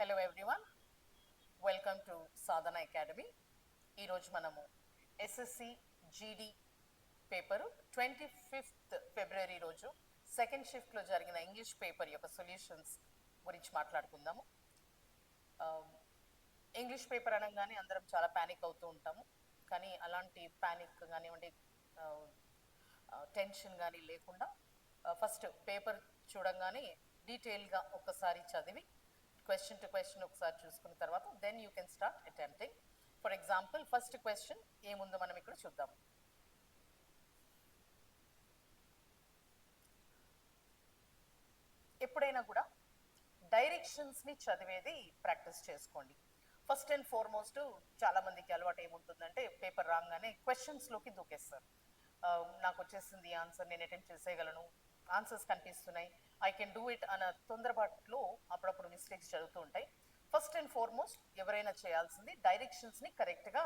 Hello everyone, welcome to Sadhana academy. ఈరోజు మనము SSC జీడి పేపరు 25th ఫిబ్రవరి రోజు సెకండ్ షిఫ్ట్లో జరిగిన ఇంగ్లీష్ పేపర్ యొక్క సొల్యూషన్స్ గురించి మాట్లాడుకుందాము. ఇంగ్లీష్ పేపర్ అనగానే అందరం చాలా ప్యానిక్ అవుతూ ఉంటాము, కానీ అలాంటి ప్యానిక్ కానివ్వండి, టెన్షన్ కానీ లేకుండా ఫస్ట్ పేపర్ చూడంగానే డీటెయిల్గా ఒకసారి చదివి క్వశ్చన్ టు క్వశ్చన్ ఒకసారి చూసుకున్న తర్వాత then you can start attempting. For example first question ఏముందో మనం ఇక్కడ చూద్దాం. ఎప్పుడైనా కూడా డైరెక్షన్స్ని చదివేది ప్రాక్టీస్ చేసుకోండి. ఫస్ట్ అండ్ ఫార్మోస్ట్ చాలా మందికి అలవాటు ఏముంటుందంటే పేపర్ రాగానే క్వశ్చన్స్లోకి దూకేస్తారు. నాకు వచ్చేసింది ఆన్సర్, నేను అటెంప్ట్ చేసేయగలను, ఆన్సర్స్ కనిపిస్తున్నాయి, ఐ కెన్ డూ ఇట్ అన్న తొందరపాటులో అప్పుడప్పుడు మిస్టేక్స్ జరుగుతూ ఉంటాయి. ఫస్ట్ అండ్ ఫార్మోస్ట్ ఎవరైనా చేయాల్సింది డైరెక్షన్స్ని కరెక్ట్గా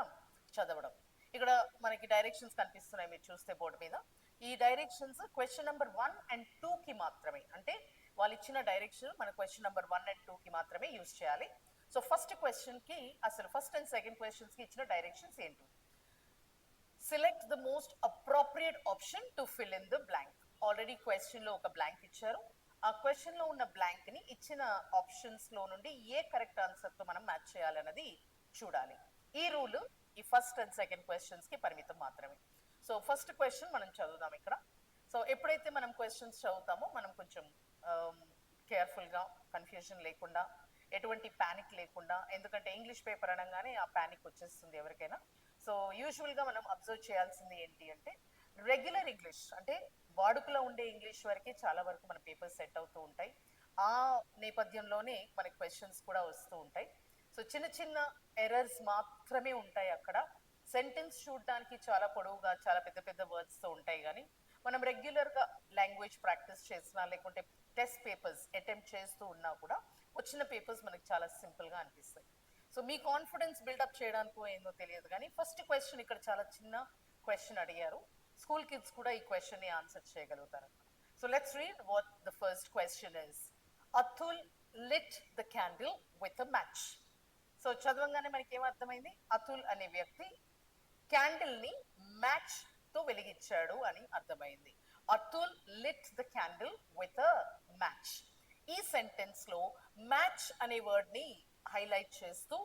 చదవడం. ఇక్కడ మనకి డైరెక్షన్స్ కనిపిస్తున్నాయి, మీరు చూస్తే బోర్డు మీద. ఈ డైరెక్షన్స్ క్వశ్చన్ నెంబర్ 1 and 2కి మాత్రమే, అంటే వాళ్ళు ఇచ్చిన డైరెక్షన్ మన క్వశ్చన్ నెంబర్ 1 and 2కి మాత్రమే యూజ్ చేయాలి. సో ఫస్ట్ క్వశ్చన్కి అసలు ఫస్ట్ అండ్ సెకండ్ క్వశ్చన్స్కి ఇచ్చిన డైరెక్షన్స్ ఏంటి? Select the most appropriate option to fill in the blank. Already క్వశ్చన్లో ఒక బ్లాంక్ ఇచ్చారు, ఆ క్వశ్చన్లో ఉన్న బ్లాంక్ని ఇచ్చిన ఆప్షన్స్లో నుండి ఏ కరెక్ట్ ఆన్సర్తో మనం మ్యాచ్ చేయాలన్నది చూడాలి. ఈ రూల్ ఈ ఫస్ట్ అండ్ సెకండ్ క్వశ్చన్స్కి పరిమితం మాత్రమే. సో ఫస్ట్ క్వశ్చన్ మనం చదువుదాం ఇక్కడ. సో ఎప్పుడైతే మనం క్వశ్చన్స్ చదువుతామో మనం కొంచెం కేర్ఫుల్గా, కన్ఫ్యూజన్ లేకుండా, ఎటువంటి ప్యానిక్ లేకుండా, ఎందుకంటే ఇంగ్లీష్ పేపర్ అనగానే ఆ ప్యానిక్ వచ్చేస్తుంది ఎవరికైనా. సో యూజువల్గా మనం అబ్జర్వ్ చేయాల్సింది ఏంటి అంటే రెగ్యులర్ ఇంగ్లీష్, అంటే వాడుకలో ఉండే ఇంగ్లీష్ వరకే చాలా వరకు మన పేపర్స్ సెట్ అవుతూ ఉంటాయి. ఆ నేపథ్యంలోనే మనకి క్వశ్చన్స్ కూడా వస్తూ ఉంటాయి. సో చిన్న చిన్న ఎర్రర్స్ మాత్రమే ఉంటాయి అక్కడ. సెంటెన్స్ చూడడానికి చాలా పొడవుగా, చాలా పెద్ద పెద్ద వర్డ్స్తో ఉంటాయి, కానీ మనం రెగ్యులర్గా లాంగ్వేజ్ ప్రాక్టీస్ చేసినా లేకుంటే టెస్ట్ పేపర్స్ అటెంప్ట్ చేస్తూ ఉన్నా కూడా వచ్చిన పేపర్స్ మనకి చాలా సింపుల్గా అనిపిస్తాయి. సో మీ కాన్ఫిడెన్స్ బిల్డప్ చేయడానికి ఏందో తెలియదు, కానీ ఫస్ట్ క్వశ్చన్ ఇక్కడ చాలా చిన్న క్వశ్చన్ అడిగారు. స్కూల్ కిడ్స్ కూడా ఈ క్వశ్చన్ని ఆన్సర్ చేయగలుగుతారు. So let's read what the first question is. Atul lit the candle with a match. So చదవంగానే మనకి ఏమర్థమైంది? అతుల్ అనే వ్యక్తి క్యాండిల్ని మ్యాచ్తో వెలిగించాడు అని అర్థమైంది. Atul lit the candle with a match. ఈ సెంటెన్స్లో మ్యాచ్ అనే వర్డ్ని హైలైట్ చేస్తూ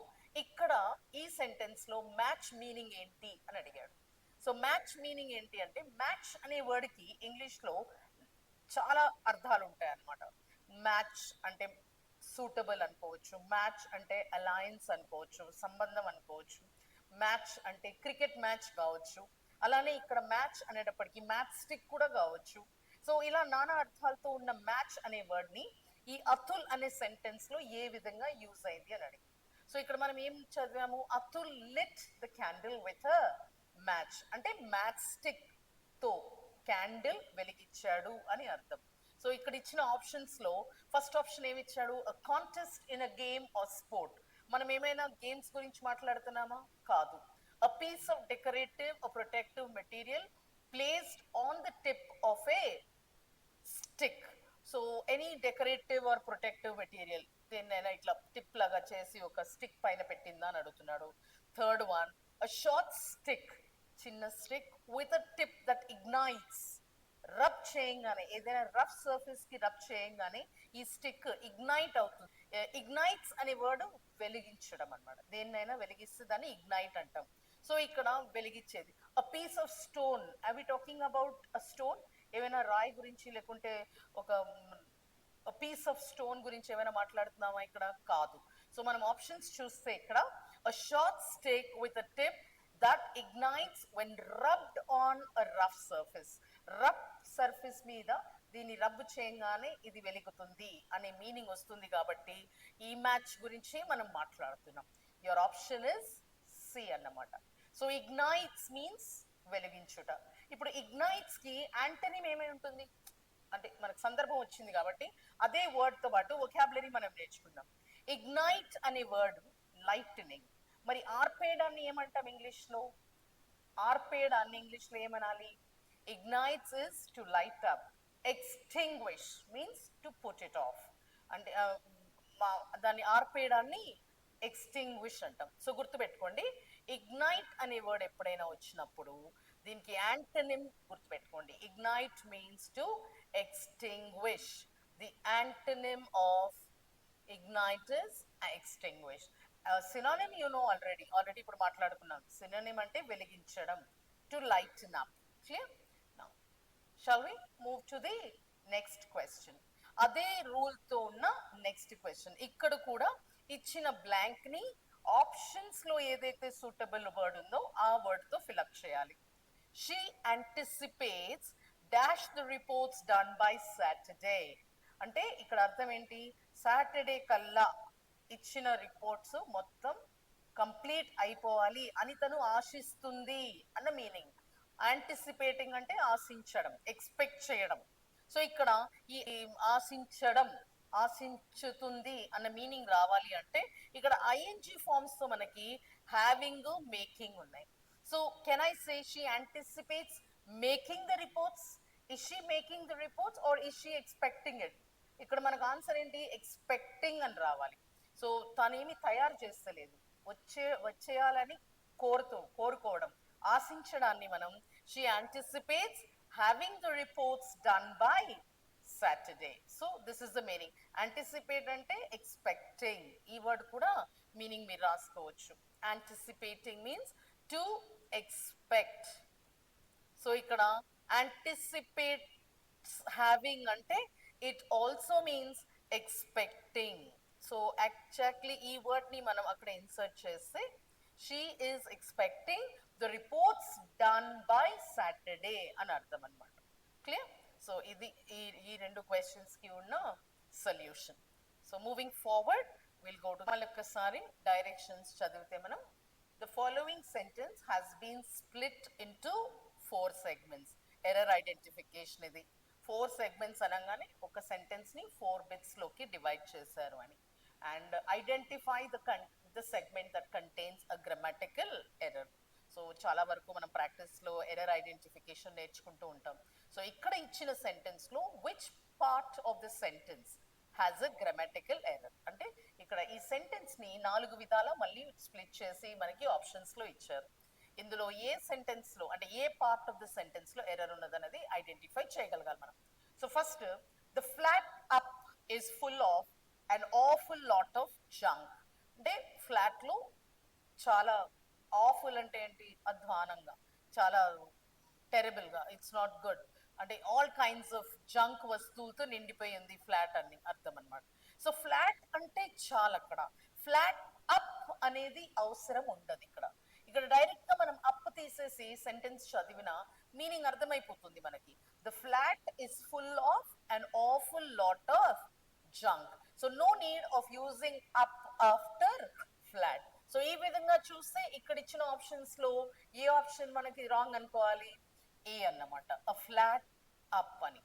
ఇక్కడ ఈ సెంటెన్స్లో మ్యాచ్ మీనింగ్ ఏంటి అని అడిగాడు. సో మ్యాచ్ మీనింగ్ ఏంటి అంటే మ్యాచ్ అనే వర్డ్కి ఇంగ్లీష్లో చాలా అర్థాలు ఉంటాయి అన్నమాట. మ్యాచ్ అంటే సూటబుల్ అనుకోవచ్చు, మ్యాచ్ అంటే అలయన్స్ అనుకోవచ్చు, సంబంధం అనుకోవచ్చు, మ్యాచ్ అంటే క్రికెట్ మ్యాచ్ కావచ్చు, అలానే ఇక్కడ మ్యాచ్ అనేటప్పటికీ మ్యాచ్ స్టిక్ కూడా కావచ్చు. సో ఇలా నానా అర్థాలతో ఉన్న మ్యాచ్ అనే వర్డ్ని ఈ అతుల్ అనే సెంటెన్స్లో ఏ విధంగా యూజ్ అయింది అని అడిగి. సో ఇక్కడ మనం ఏం చదివాము? Atul lit the candle with a match అంటే మ్యాచ్ స్టిక్ తో క్యాండిల్ వెలిగించాడు అని అర్థం. సో ఇక్కడ ఇచ్చిన ఆప్షన్స్ లో ఫస్ట్ ఆప్షన్ ఏమి ఇచ్చాడు? Contest in a game or sport. మనం ఏమైనా గేమ్స్ గురించి మాట్లాడుతున్నామా? కాదు. A piece of decorative or protective material placed on the tip of a stick. So any decorative or protective material దేన్నైనా ఇట్లా టిప్ లాగా చేసి ఒక స్టిక్ పైన పెట్టిందా అని అడుగుతున్నాడు. Third one, a short stick, చిన్న stick with a tip that ignites. Rub చేయంగానే, ఏదైనా రఫ్ సర్ఫేస్ కి రబ్ చేయంగానే ఈ స్టిక్ ఇగ్నైట్ అవుతుంది. ఇగ్నైట్స్ అనే వర్డ్ వెలిగించడం అనమాట. దేన్నైనా వెలిగిస్తే దాన్ని ఇగ్నైట్ అంటాం. సో ఇక్కడ వెలిగించేది. A piece of stone, I we talking about a stone, ఏమైనా రాయి గురించి లేకుంటే ఒక పీస్ ఆఫ్ స్టోన్ గురించి ఏమైనా మాట్లాడుతున్నామా? ఇక్కడ కాదు. సో మనం ఆప్షన్స్ చూస్తే ఇక్కడ a short stick with a tip that ignites when rubbed on a rough surface. Rough surface మీద దీన్ని రబ్ చేయగానే ఇది వెలుగుతుంది అనే మీనింగ్ వస్తుంది, కాబట్టి ఈ మ్యాచ్ గురించి మనం మాట్లాడుతున్నాం. యువర్ ఆప్షన్ ఇస్ సి అన్నమాట. సో ఇగ్నైట్స్ మీన్స్ వెలిగించుట. ఇప్పుడు ఇగ్నైట్స్ కి యాంటనిమ్ ఏమై ఉంటుంది అంటే మనకు సందర్భం వచ్చింది కాబట్టి అదే వర్డ్తో పాటు వొకాబులరీ మనం నేర్చుకుందాం. ఇగ్నైట్ అనే వర్డ్ లైట్నింగ్. మరి ఆర్పేడాన్ని ఏమంటాం ఇంగ్లీష్లో? ఆర్పేడాన్ని ఇంగ్లీష్లో ఏమనాలి? Ignites is to light up. Extinguish means to put it off. అంటే మా దాన్ని ఆర్పేయడాన్ని ఎక్స్టింగ్విష్ అంటాం. సో గుర్తుపెట్టుకోండి, ఇగ్నైట్ అనే వర్డ్ ఎప్పుడైనా వచ్చినప్పుడు దీనికి యాంటనిమ్ గుర్తుపెట్టుకోండి. Ignite means to extinguish. The antonym of ignite is extinguish. Synonym you know already ఇప్పుడు మాట్లాడుకున్నాం. సినోనిమ్ అంటే వెలిగించడం, to lighten up. Clear? Now shall we move to the next question. అదే రూల్ తో ఉన్న నెక్స్ట్ క్వశ్చన్. ఇక్కడ కూడా ఇచ్చిన బ్లాంక్ ని ఆప్షన్స్ లో ఏదైతే సూటబుల్ వర్డ్ ఉందో ఆ వర్డ్ తో ఫిల్అప్ చేయాలి. She anticipates dash the reports done by Saturday. అంటే ఇక్కడ అర్థం ఏంటి? సాటర్డే కల్లా ఇచ్చిన రిపోర్ట్స్ మొత్తం కంప్లీట్ అయిపోవాలి అని తను ఆశిస్తుంది అన్న మీనింగ్. యాంటిసిపేటింగ్ అంటే ఆశించడం, ఎక్స్పెక్ట్ చేయడం. సో ఇక్కడ ఈ ఆశించడం, ఆశించుతుంది అన్న మీనింగ్ రావాలి అంటే ఇక్కడ ఐఎన్జి ఫార్మ్స్ తో మనకి హ్యావింగ్, మేకింగ్ ఉన్నాయి. So can I say she anticipates making the reports? Is she making the reports or is she expecting it? ఇక్కడ మనకు ఆన్సర్ ఏంటి? ఎక్స్పెక్టింగ్ అని రావాలి. సో తనేమి తయారు చేస్తలేదు, వచ్చేయాలని కోరుకోవడం, ఆశించడాన్ని మనం she anticipates having the reports done by Saturday. So this is the meaning. Anticipate అంటే expecting. ఈ వర్డ్ కూడా మీనింగ్ మీరు రాసుకోవచ్చు. Anticipating means to expect. So ఇక్కడ anticipate having అంటే it also means expecting. So actually ఈ వర్డ్ ని మనం అక్కడ ఇన్సర్ట్ చేస్తే she is expecting the reports done by Saturday అని అర్థం అన్నమాట. క్లియర్? సో ఇది ఈ రెండు క్వశ్చన్స్ కి ఉన్న solution. So moving forward will go to మళ్ళొక్కసారి డైరెక్షన్స్ చదివితే మనం the following sentence has been split into 4 segments. Error identification ఇది 4 segments అనగానే ఒక సెంటెన్స్ ని 4 బిట్స్ లోకి డివైడ్ చేశారు అని. And identify the segment that contains a grammatical error. So చాలా వరకు మనం ప్రాక్టీస్ లో ఎర్రర్ ఐడెంటిఫికేషన్ నేర్చుకుంటూ ఉంటాం. సో ఇక్కడ ఇచ్చిన సెంటెన్స్ లో which part of the sentence has a grammatical error? అంటే ఇక్కడ ఈ సెంటెన్స్ ని 4 విధాలా మళ్ళీ స్ప్లిట్ చేసి మనకి ఆప్షన్స్ లో ఇచ్చారు. ఇందులో ఏ సెంటెన్స్ లో అంటే ఏ పార్ట్ ఆఫ్ ద సెంటెన్స్ లో ఎర్రర్ ఉన్నదన్నది ఐడెంటిఫై చేయగలగాలి మనం. So first, the flat up is full of an awful lot of junk. అంటే ఫ్లాట్ లో చాలా, awful అంటే ఏంటి? అధ్వానంగా, చాలా టెరబుల్ గా, ఇట్స్ నాట్ గుడ్ అంటే ఆల్ కైండ్స్ ఆఫ్ జంక్ వస్తువులతో నిండిపోయింది ఫ్లాట్ అని అర్థం అన్నమాట. సో ఫ్లాట్ అంటే చాలా, అక్కడ ఫ్లాట్ అప్ అనేది అవసరం ఉండదు. ఇక్కడ డైరెక్ట్ గా మనం అప్ తీసేసి సెంటెన్స్ చదివిన మీనింగ్ అర్థమైపోతుంది మనకి. The flat is full of an awful lot of junk. So no need of using up after flat. So ఈ విధంగా చూస్తే ఇక్కడ ఇచ్చిన ఆప్షన్స్ లో ఏ ఆప్షన్ మనకి రాంగ్ అనుకోవాలి? ఏ అన్నమాట, అ ఫ్లాట్ అప్ అని.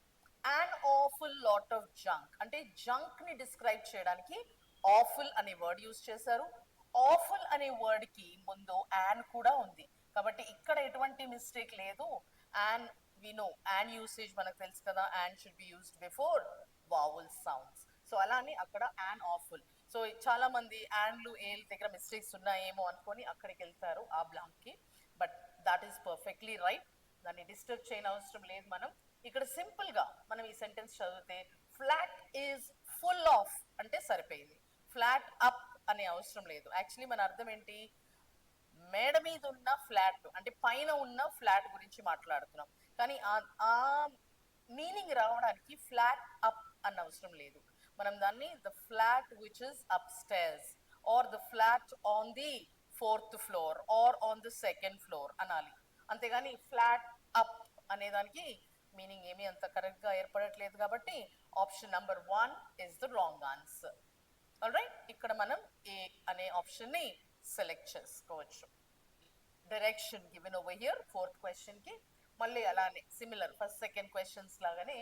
an awful lot of junk అంటే జంక్ ని డిస్క్రైబ్ చేయడానికి awful అనే వర్డ్ యూజ్ చేశారు. awful అనే వర్డ్ కి ముందు an కూడా ఉంది కాబట్టి ఇక్కడ ఎటువంటి మిస్టేక్ లేదు. an we know an usage మనకు తెలుసు కదా, an should be used before vowel sounds. So అలానే అక్కడ an awful. సో చాలా మంది యాన్లు ఏల దగ్గర మిస్టేక్స్ ఉన్నాయేమో అనుకొని అక్కడికి వెళ్తారు ఆ బ్లాంక్ కి. But that is perfectly right, దాన్ని డిస్టర్బ్ చేయని అవసరం లేదు. మనం ఇక్కడ సింపుల్ గా మనం ఈ సెంటెన్స్ చదివితే ఫ్లాట్ ఈజ్ ఫుల్ ఆఫ్ అంటే సరిపోయింది. ఫ్లాట్ అప్ అనే అవసరం లేదు. యాక్చువల్లీ మన అర్థం ఏంటి? మేడ మీద ఉన్న ఫ్లాట్ అంటే పైన ఉన్న ఫ్లాట్ గురించి మాట్లాడుతున్నాం. కానీ ఆ మీనింగ్ రావడానికి ఫ్లాట్ అప్ అన్న అవసరం లేదు. మనం దాన్ని the flat which is upstairs or the flat on the 4th floor or on the 2nd floor అనాలి. అంతేగాని ఫ్లాట్ అప్ అనే దానికి మీనింగ్ ఏమీ అంత కరెక్ట్ గా ఏర్పడట్లేదు కాబట్టి option number 1 is the wrong answer. Alright, ఇక్కడ మనం ఏ అనే ఆప్షన్ ని సెలెక్ట్ చేసుకోవచ్చు. Direction given over here 4th question కి మళ్ళీ అలానే సిమిలర్ ఫస్ట్ సెకండ్ క్వశ్చన్స్ లాగానే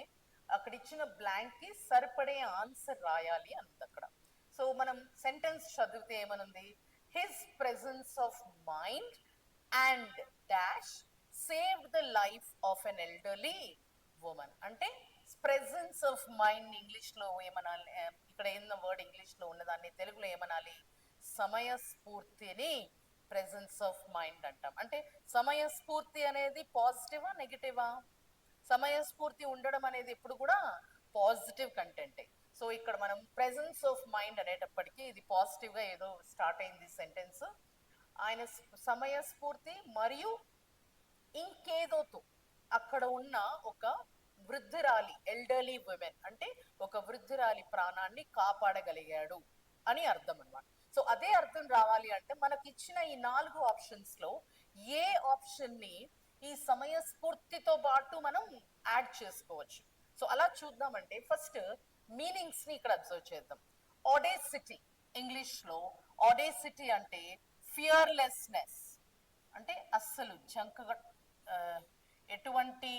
అక్కడ ఇచ్చిన బ్లాంక్ కి సరిపడే ఆన్సర్ రాయాలి అన్నది అక్కడ. సో మనం సెంటెన్స్ చదివితే ఏమనుంది? His presence of mind and dash saved the life of an elderly women అంటే ప్రెజెన్స్ ఆఫ్ మైండ్ ఇంగ్లీష్ లో ఏమనాలి, ఇక్కడ ఏమన్నా వర్డ్ ఇంగ్లీష్ లో ఉన్నదాన్ని తెలుగులో ఏమనాలి, సమయస్ఫూర్తిని ప్రెజెన్స్ ఆఫ్ మైండ్ అంటాం. అంటే సమయస్ఫూర్తి అనేది పాజిటివా నెగిటివా? సమయస్ఫూర్తి ఉండడం అనేది ఎప్పుడు కూడా పాజిటివ్ కంటెంటే. సో ఇక్కడ మనం ప్రెజెన్స్ ఆఫ్ మైండ్ అనేటప్పటికీ ఇది పాజిటివ్ గా ఏదో స్టార్ట్ అయింది సెంటెన్స్. ఆయన సమయస్ఫూర్తి మరియు ఇంకేదోతో అక్కడ ఉన్న ఒక వృద్ధురాలి, ఎల్డర్లీ ఉమెన్ అంటే ఒక వృద్ధురాలి ప్రాణాన్ని కాపాడగలిగాడు అని అర్థం అన్నమాట. సో అదే అర్థం రావాలి అంటే మనకి ఇచ్చిన ఈ 4 ఆప్షన్స్ లో ఏ ఆప్షన్ ని ఈ సమయస్ఫూర్తితో పాటు మనం యాడ్ చేసుకోవచ్చు. సో అలా చూద్దామంటే ఫస్ట్ మీనింగ్స్ ని ఇక్కడ అబ్జర్వ్ చేద్దాం. ఆడేసిటీ, ఇంగ్లీష్ లో ఆడేసిటీ అంటే ఫియర్లెస్నెస్, అంటే అస్సలు జంకగా ఎటువంటి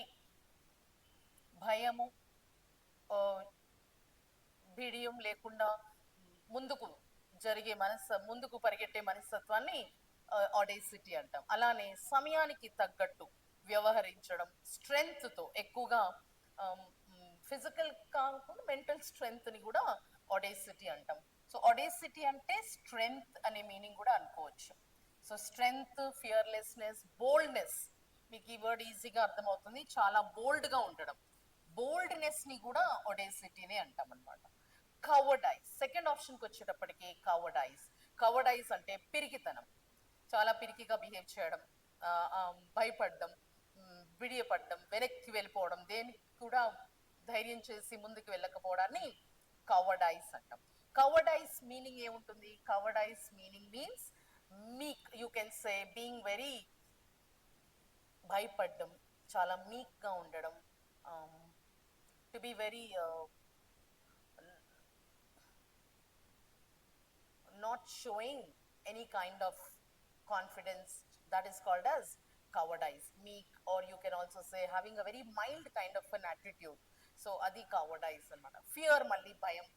భయము బిడియం లేకుండా ముందుకు జరిగే ముందుకు పరిగెట్టే మనస్తత్వాన్ని ఆడేసిటీ అంటాం. అలానే సమయానికి తగ్గట్టు వ్యవహరించడం, స్ట్రెంగ్త్ తో ఎక్కువగా ఫిజికల్ కాకుండా మెంటల్ స్ట్రెంగ్త్ ని కూడా ఆడేసిటీ అంటాం. సో ఆడేసిటీ అంటే స్ట్రెంగ్త్ అనే మీనింగ్ కూడా అనుకోవచ్చు. సో స్ట్రెంగ్త్, ఫియర్లెస్నెస్, బోల్డ్నెస్, మీకు ఈ వర్డ్ ఈజీగా అర్థమవుతుంది, చాలా బోల్డ్ గా ఉండడం. బోల్డ్నెస్ ని కూడా ఒడేసిటీనే అంటాం అనమాట. కవర్డైజ్, సెకండ్ ఆప్షన్కి వచ్చేటప్పటికి కవర్డైజ్. కవర్డైజ్ అంటే పిరికితనం, చాలా పిరికిగా బిహేవ్ చేయడం, భయపడడం, విడియపడడం, వెనక్కి వెళ్ళిపోవడం, దేనికి కూడా ధైర్యం చేసి ముందుకు వెళ్ళకపోవడాన్ని కవర్డైజ్ అంటాం. కవర్డైజ్ మీనింగ్ ఏముంటుంది? కవర్డైజ్ మీనింగ్ మీన్స్ మీక్, you can say being very, భయపడడం, చాలా మీక్ గా ఉండడం, to be very not showing any kind of confidence, that is called as cowardice, meek, or you can also say having a very mild kind of an attitude. So అది cowardice అన్నమాట. Fear మళ్ళీ భయం,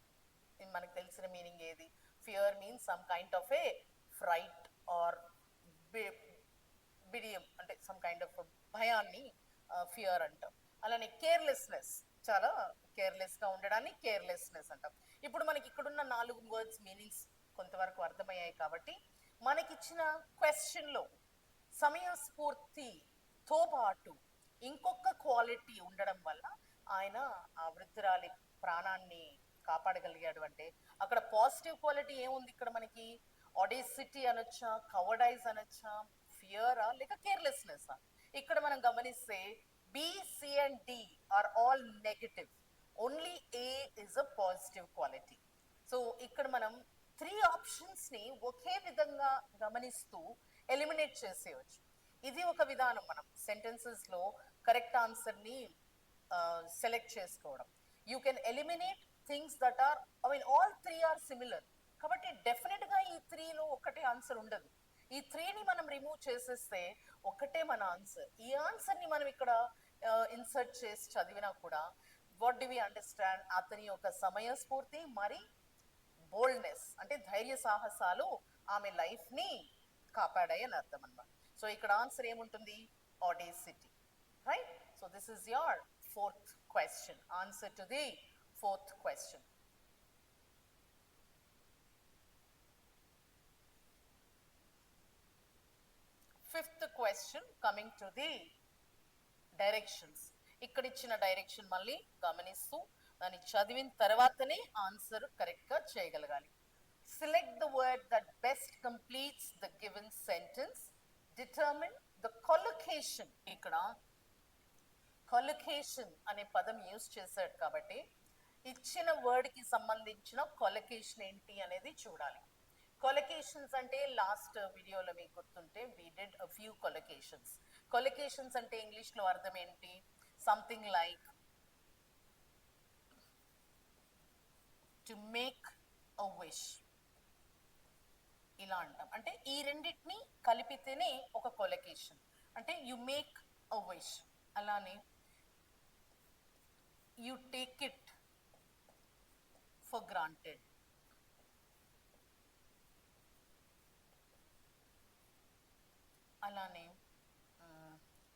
మనకు తెలిసిన meaning ఏది? Fear means some kind of a fright or బిడియం, అంటే some kind of భయాన్ని ఫియర్ అంటాం. అలానే కేర్లెస్నెస్, చాలా కేర్లెస్ గా ఉండడాన్ని కేర్లెస్నెస్ అంటాం. ఇప్పుడు మనకి ఇక్కడున్న 4 వర్డ్స్ మీనింగ్స్ కొంతవరకు అర్థమయ్యాయి కాబట్టి మనకిచ్చిన క్వశ్చన్ లో సమయస్ఫూర్తితో పాటు ఇంకొక క్వాలిటీ ఉండడం వల్ల ఆయన ఆ వృద్ధురాలి ప్రాణాన్ని కాపాడగలిగాడు. అంటే అక్కడ పాజిటివ్ క్వాలిటీ ఏముంది ఇక్కడ మనకి? ఆడేసిటీ అనొచ్చా, కవర్డైజ్ అనొచ్చా, ఫియరా, లేక కేర్లెస్నెస్? ఇక్కడ మనం గమనిస్తే B, C and D are all negative, only A is a positive quality. So ఇక్కడ మనం 3 ఆప్షన్స్ ని ఒకే విధంగా గమనిస్తూ ఎలిమినేట్ చేసేయచ్చు. ఇది ఒక విధానం, మనం సెంటెన్సెస్ లో కరెక్ట్ ఆన్సర్ ని సెలెక్ట్ చేసుకోవడం. You can eliminate things that are, I mean all 3 are similar, కాబట్టి డెఫినెట్ గా ఈ 3 లో ఒకటే ఆన్సర్ ఉండదు. ఈ 3 ని మనం రిమూవ్ చేసేస్తే ఒకటే మన ఆన్సర్. ఈ ఆన్సర్ ని మనం ఇక్కడ ఇన్సర్ట్ చేసి చదివినా కూడా వాట్ డు వి అండర్స్టాండ్? అతని యొక్క సమయస్ఫూర్తి మరి బోల్డ్నెస్ అంటే ధైర్య సాహసాలు ఆమె లైఫ్ ని కాపాడాయి అని అర్థం అన్నమాట. సో ఇక్కడ ఆన్సర్ ఏముంటుంది? Audacity, right? So this is your 4th question, answer to the 4th question. Fifth question, coming to the directions. ఇక్కడ ఇచ్చిన డైరెక్షన్ మళ్ళీ గమనిస్తూ దాన్ని చదివిన తర్వాతనే ఆన్సర్ కరెక్ట్ గా చేయగలగాలి. Select the word that best completes the given sentence. Determine the collocation. ఇక్కడ collocation అనే పదం యూజ్ చేశాడు కాబట్టి ఇచ్చిన వర్డ్ కి సంబంధించిన collocation ఏంటి అనేది చూడాలి. Collocations అంటే లాస్ట్ వీడియోలో మీకు గుర్తుంటే we did a few collocations. Collocations అంటే ఇంగ్లీష్ లో అర్థం ఏంటి? Something like to make a wish, ఇలా అంటాం. అంటే ఈ రెండింటిని కలిపితేనే ఒక కొలొకేషన్, అంటే యు మేక్ అ విష్. అలానే you take it for granted, అలానే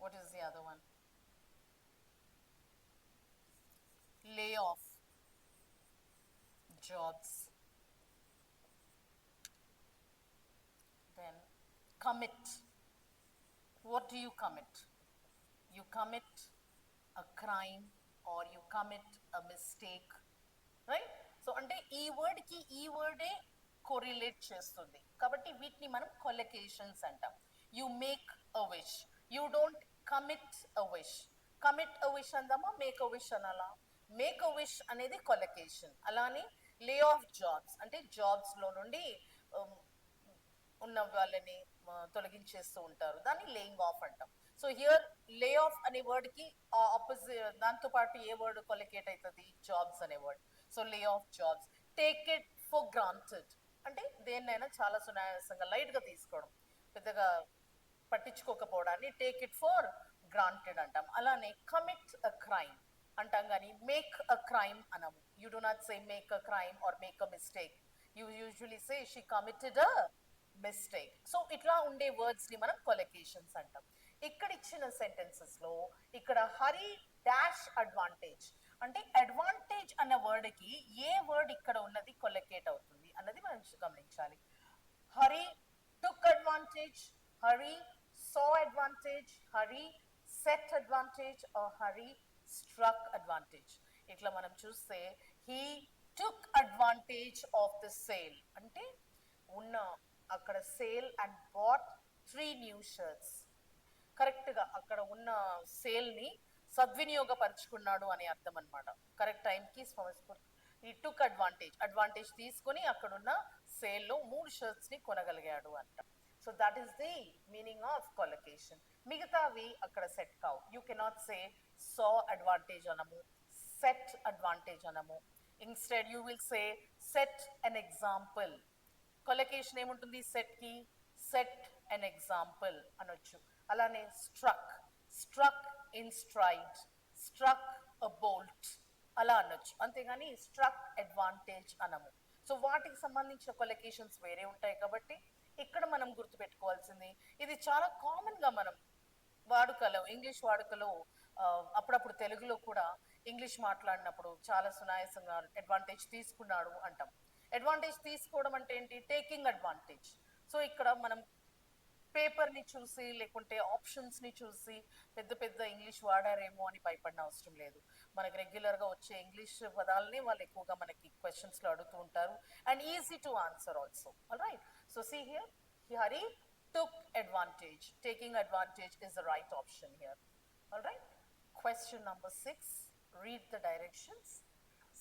what is the other one? lay off jobs, then commit. What do you commit? You commit a crime or you commit a mistake, right? So అంటే ఈ వర్డ్కి ఈ వర్డే correlate చేస్తుంది కాబట్టి వీటిని మనం collocations అంటాం. You make a wish, you don't commit a wish. Commit a wish అందామా, make a wish అనాలా? మేక్ అ విష్ అనేది కొలకేషన్. అలానే లే ఆఫ్ జాబ్స్ అంటే జాబ్స్లో నుండి ఉన్న వాళ్ళని తొలగించేస్తూ ఉంటారు, దాన్ని లేయింగ్ ఆఫ్ అంటాం. సో హియర్ లే ఆఫ్ అనే వర్డ్ కి ఆపోజిట్ దాంతో పాటు ఏ వర్డ్ కొలికేట్ అవుతుంది? జాబ్స్ అనే word. So lay off jobs. Take it for granted అంటే దేన్నైనా చాలా సునాయాసంగా లైట్ గా తీసుకోవడం, పెద్దగా పట్టించుకోకపోవడాన్ని టేక్ ఇట్ ఫర్ గ్రాంటెడ్ అంటాం. అలానే కమిట్ అ క్రైమ్ అంటాం కానీ మేక్ అ క్రైమ్ అనము. You do not say make a crime or make a mistake. You usually say she committed a mistake. So ఇట్లా ఉండే వర్డ్స్ ని మనం కొలకేషన్స్ అంటాం. ఇక్కడ ఇచ్చిన సెంటెన్సెస్ లో ఇక్కడ హరి డాష్ అడ్వాంటేజ్ అంటే అడ్వాంటేజ్ అన్న వర్డ్ కి ఏ వర్డ్ ఇక్కడ ఉన్నది కొలకేట్ అవుతుంది అన్నది మనం గమనించాలి. Hari took advantage, Hari saw advantage, Hari set advantage or Hari struck advantage. ఇట్లా మనం చూస్తే he took advantage of the sale అంటే ఉన్న అక్కడ sale and bought 3 new shirts. కరెక్ట్గా అక్కడ ఉన్న సేల్ని సద్వినియోగపరుచుకున్నాడు అని అర్థం అనమాట. కరెక్ట్ టైంకి ఈ టుక్ అడ్వాంటేజ్ తీసుకొని అక్కడున్న సేల్లో 3 షర్ట్స్ని కొనగలిగాడు అంట. So that is the meaning of collocation. మిగతావి అక్కడ సెట్ కావు. You cannot say saw advantage అనము, సెట్ అడ్వాంటేజ్ అనము. Instead you will say set an example. Collocation ఏముంటుంది సెట్కి? సెట్ అన్ ఎగ్జాంపుల్ అనొచ్చు. అలానే struck in stride, struck a bolt అలా అనొచ్చు. అంతేగాని స్ట్రక్ అడ్వాంటేజ్ అనము. సో వాటికి సంబంధించిన కొలకేషన్స్ వేరే ఉంటాయి కాబట్టి ఇక్కడ మనం గుర్తుపెట్టుకోవాల్సింది ఇది చాలా కామన్గా మనం వాడుకలో, ఇంగ్లీష్ వాడుకలో అప్పుడప్పుడు తెలుగులో కూడా ఇంగ్లీష్ మాట్లాడినప్పుడు చాలా సునాయాసంగా అడ్వాంటేజ్ తీసుకున్నాడు అంటాం. అడ్వాంటేజ్ తీసుకోవడం అంటే ఏంటి? Taking advantage. సో ఇక్కడ మనం పేపర్ని చూసి లేకుంటే ఆప్షన్స్ని చూసి పెద్ద పెద్ద ఇంగ్లీష్ వాడారేమో అని భయపడిన అవసరం లేదు. మనకు రెగ్యులర్గా వచ్చే ఇంగ్లీష్ పదాలని వాళ్ళు ఎక్కువగా మనకి క్వశ్చన్స్లో అడుగుతూ ఉంటారు and easy to answer also. All right, so see here Hari took advantage. Taking advantage is the right option here. All right. Question number 6. Read the directions.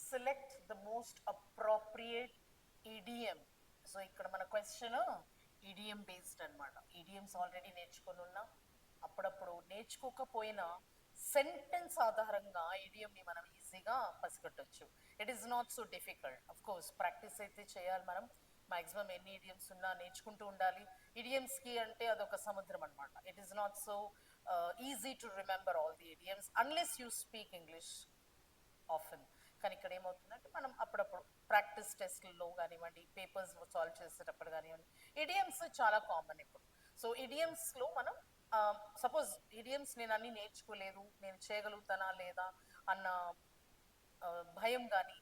Select the most appropriate idiom. So ఇక్కడ మన question idiom based అనమాట. Idioms already నేర్చుకొని ఉన్నా, అప్పుడప్పుడు నేర్చుకోకపోయినా sentence ఆధారంగా ఇడియంని మనం ఈజీగా పసిగట్టవచ్చు. It is not so difficult. Of course practice అయితే చేయాలి మనం. మాక్సిమం ఎన్ని ఇడియమ్స్ ఉన్నా నేర్చుకుంటూ ఉండాలి. ఇడియమ్స్కి అంటే అదొక సముద్రం అనమాట. It is not so easy to remember all the idioms unless you speak English often. కానీ ఇక్కడ ఏమవుతుందంటే మనం అప్పుడప్పుడు ప్రాక్టీస్ టెస్ట్లో కానివ్వండి, పేపర్స్ సాల్వ్ చేసేటప్పుడు కానివ్వండి, ఇడియమ్స్ చాలా కామన్ ఇప్పుడు. సో ఇడియమ్స్లో మనం సపోజ్ ఇడియమ్స్ నేను అన్ని నేర్చుకోలేదు, నేను చేయగలుగుతానా లేదా అన్న భయం కానీ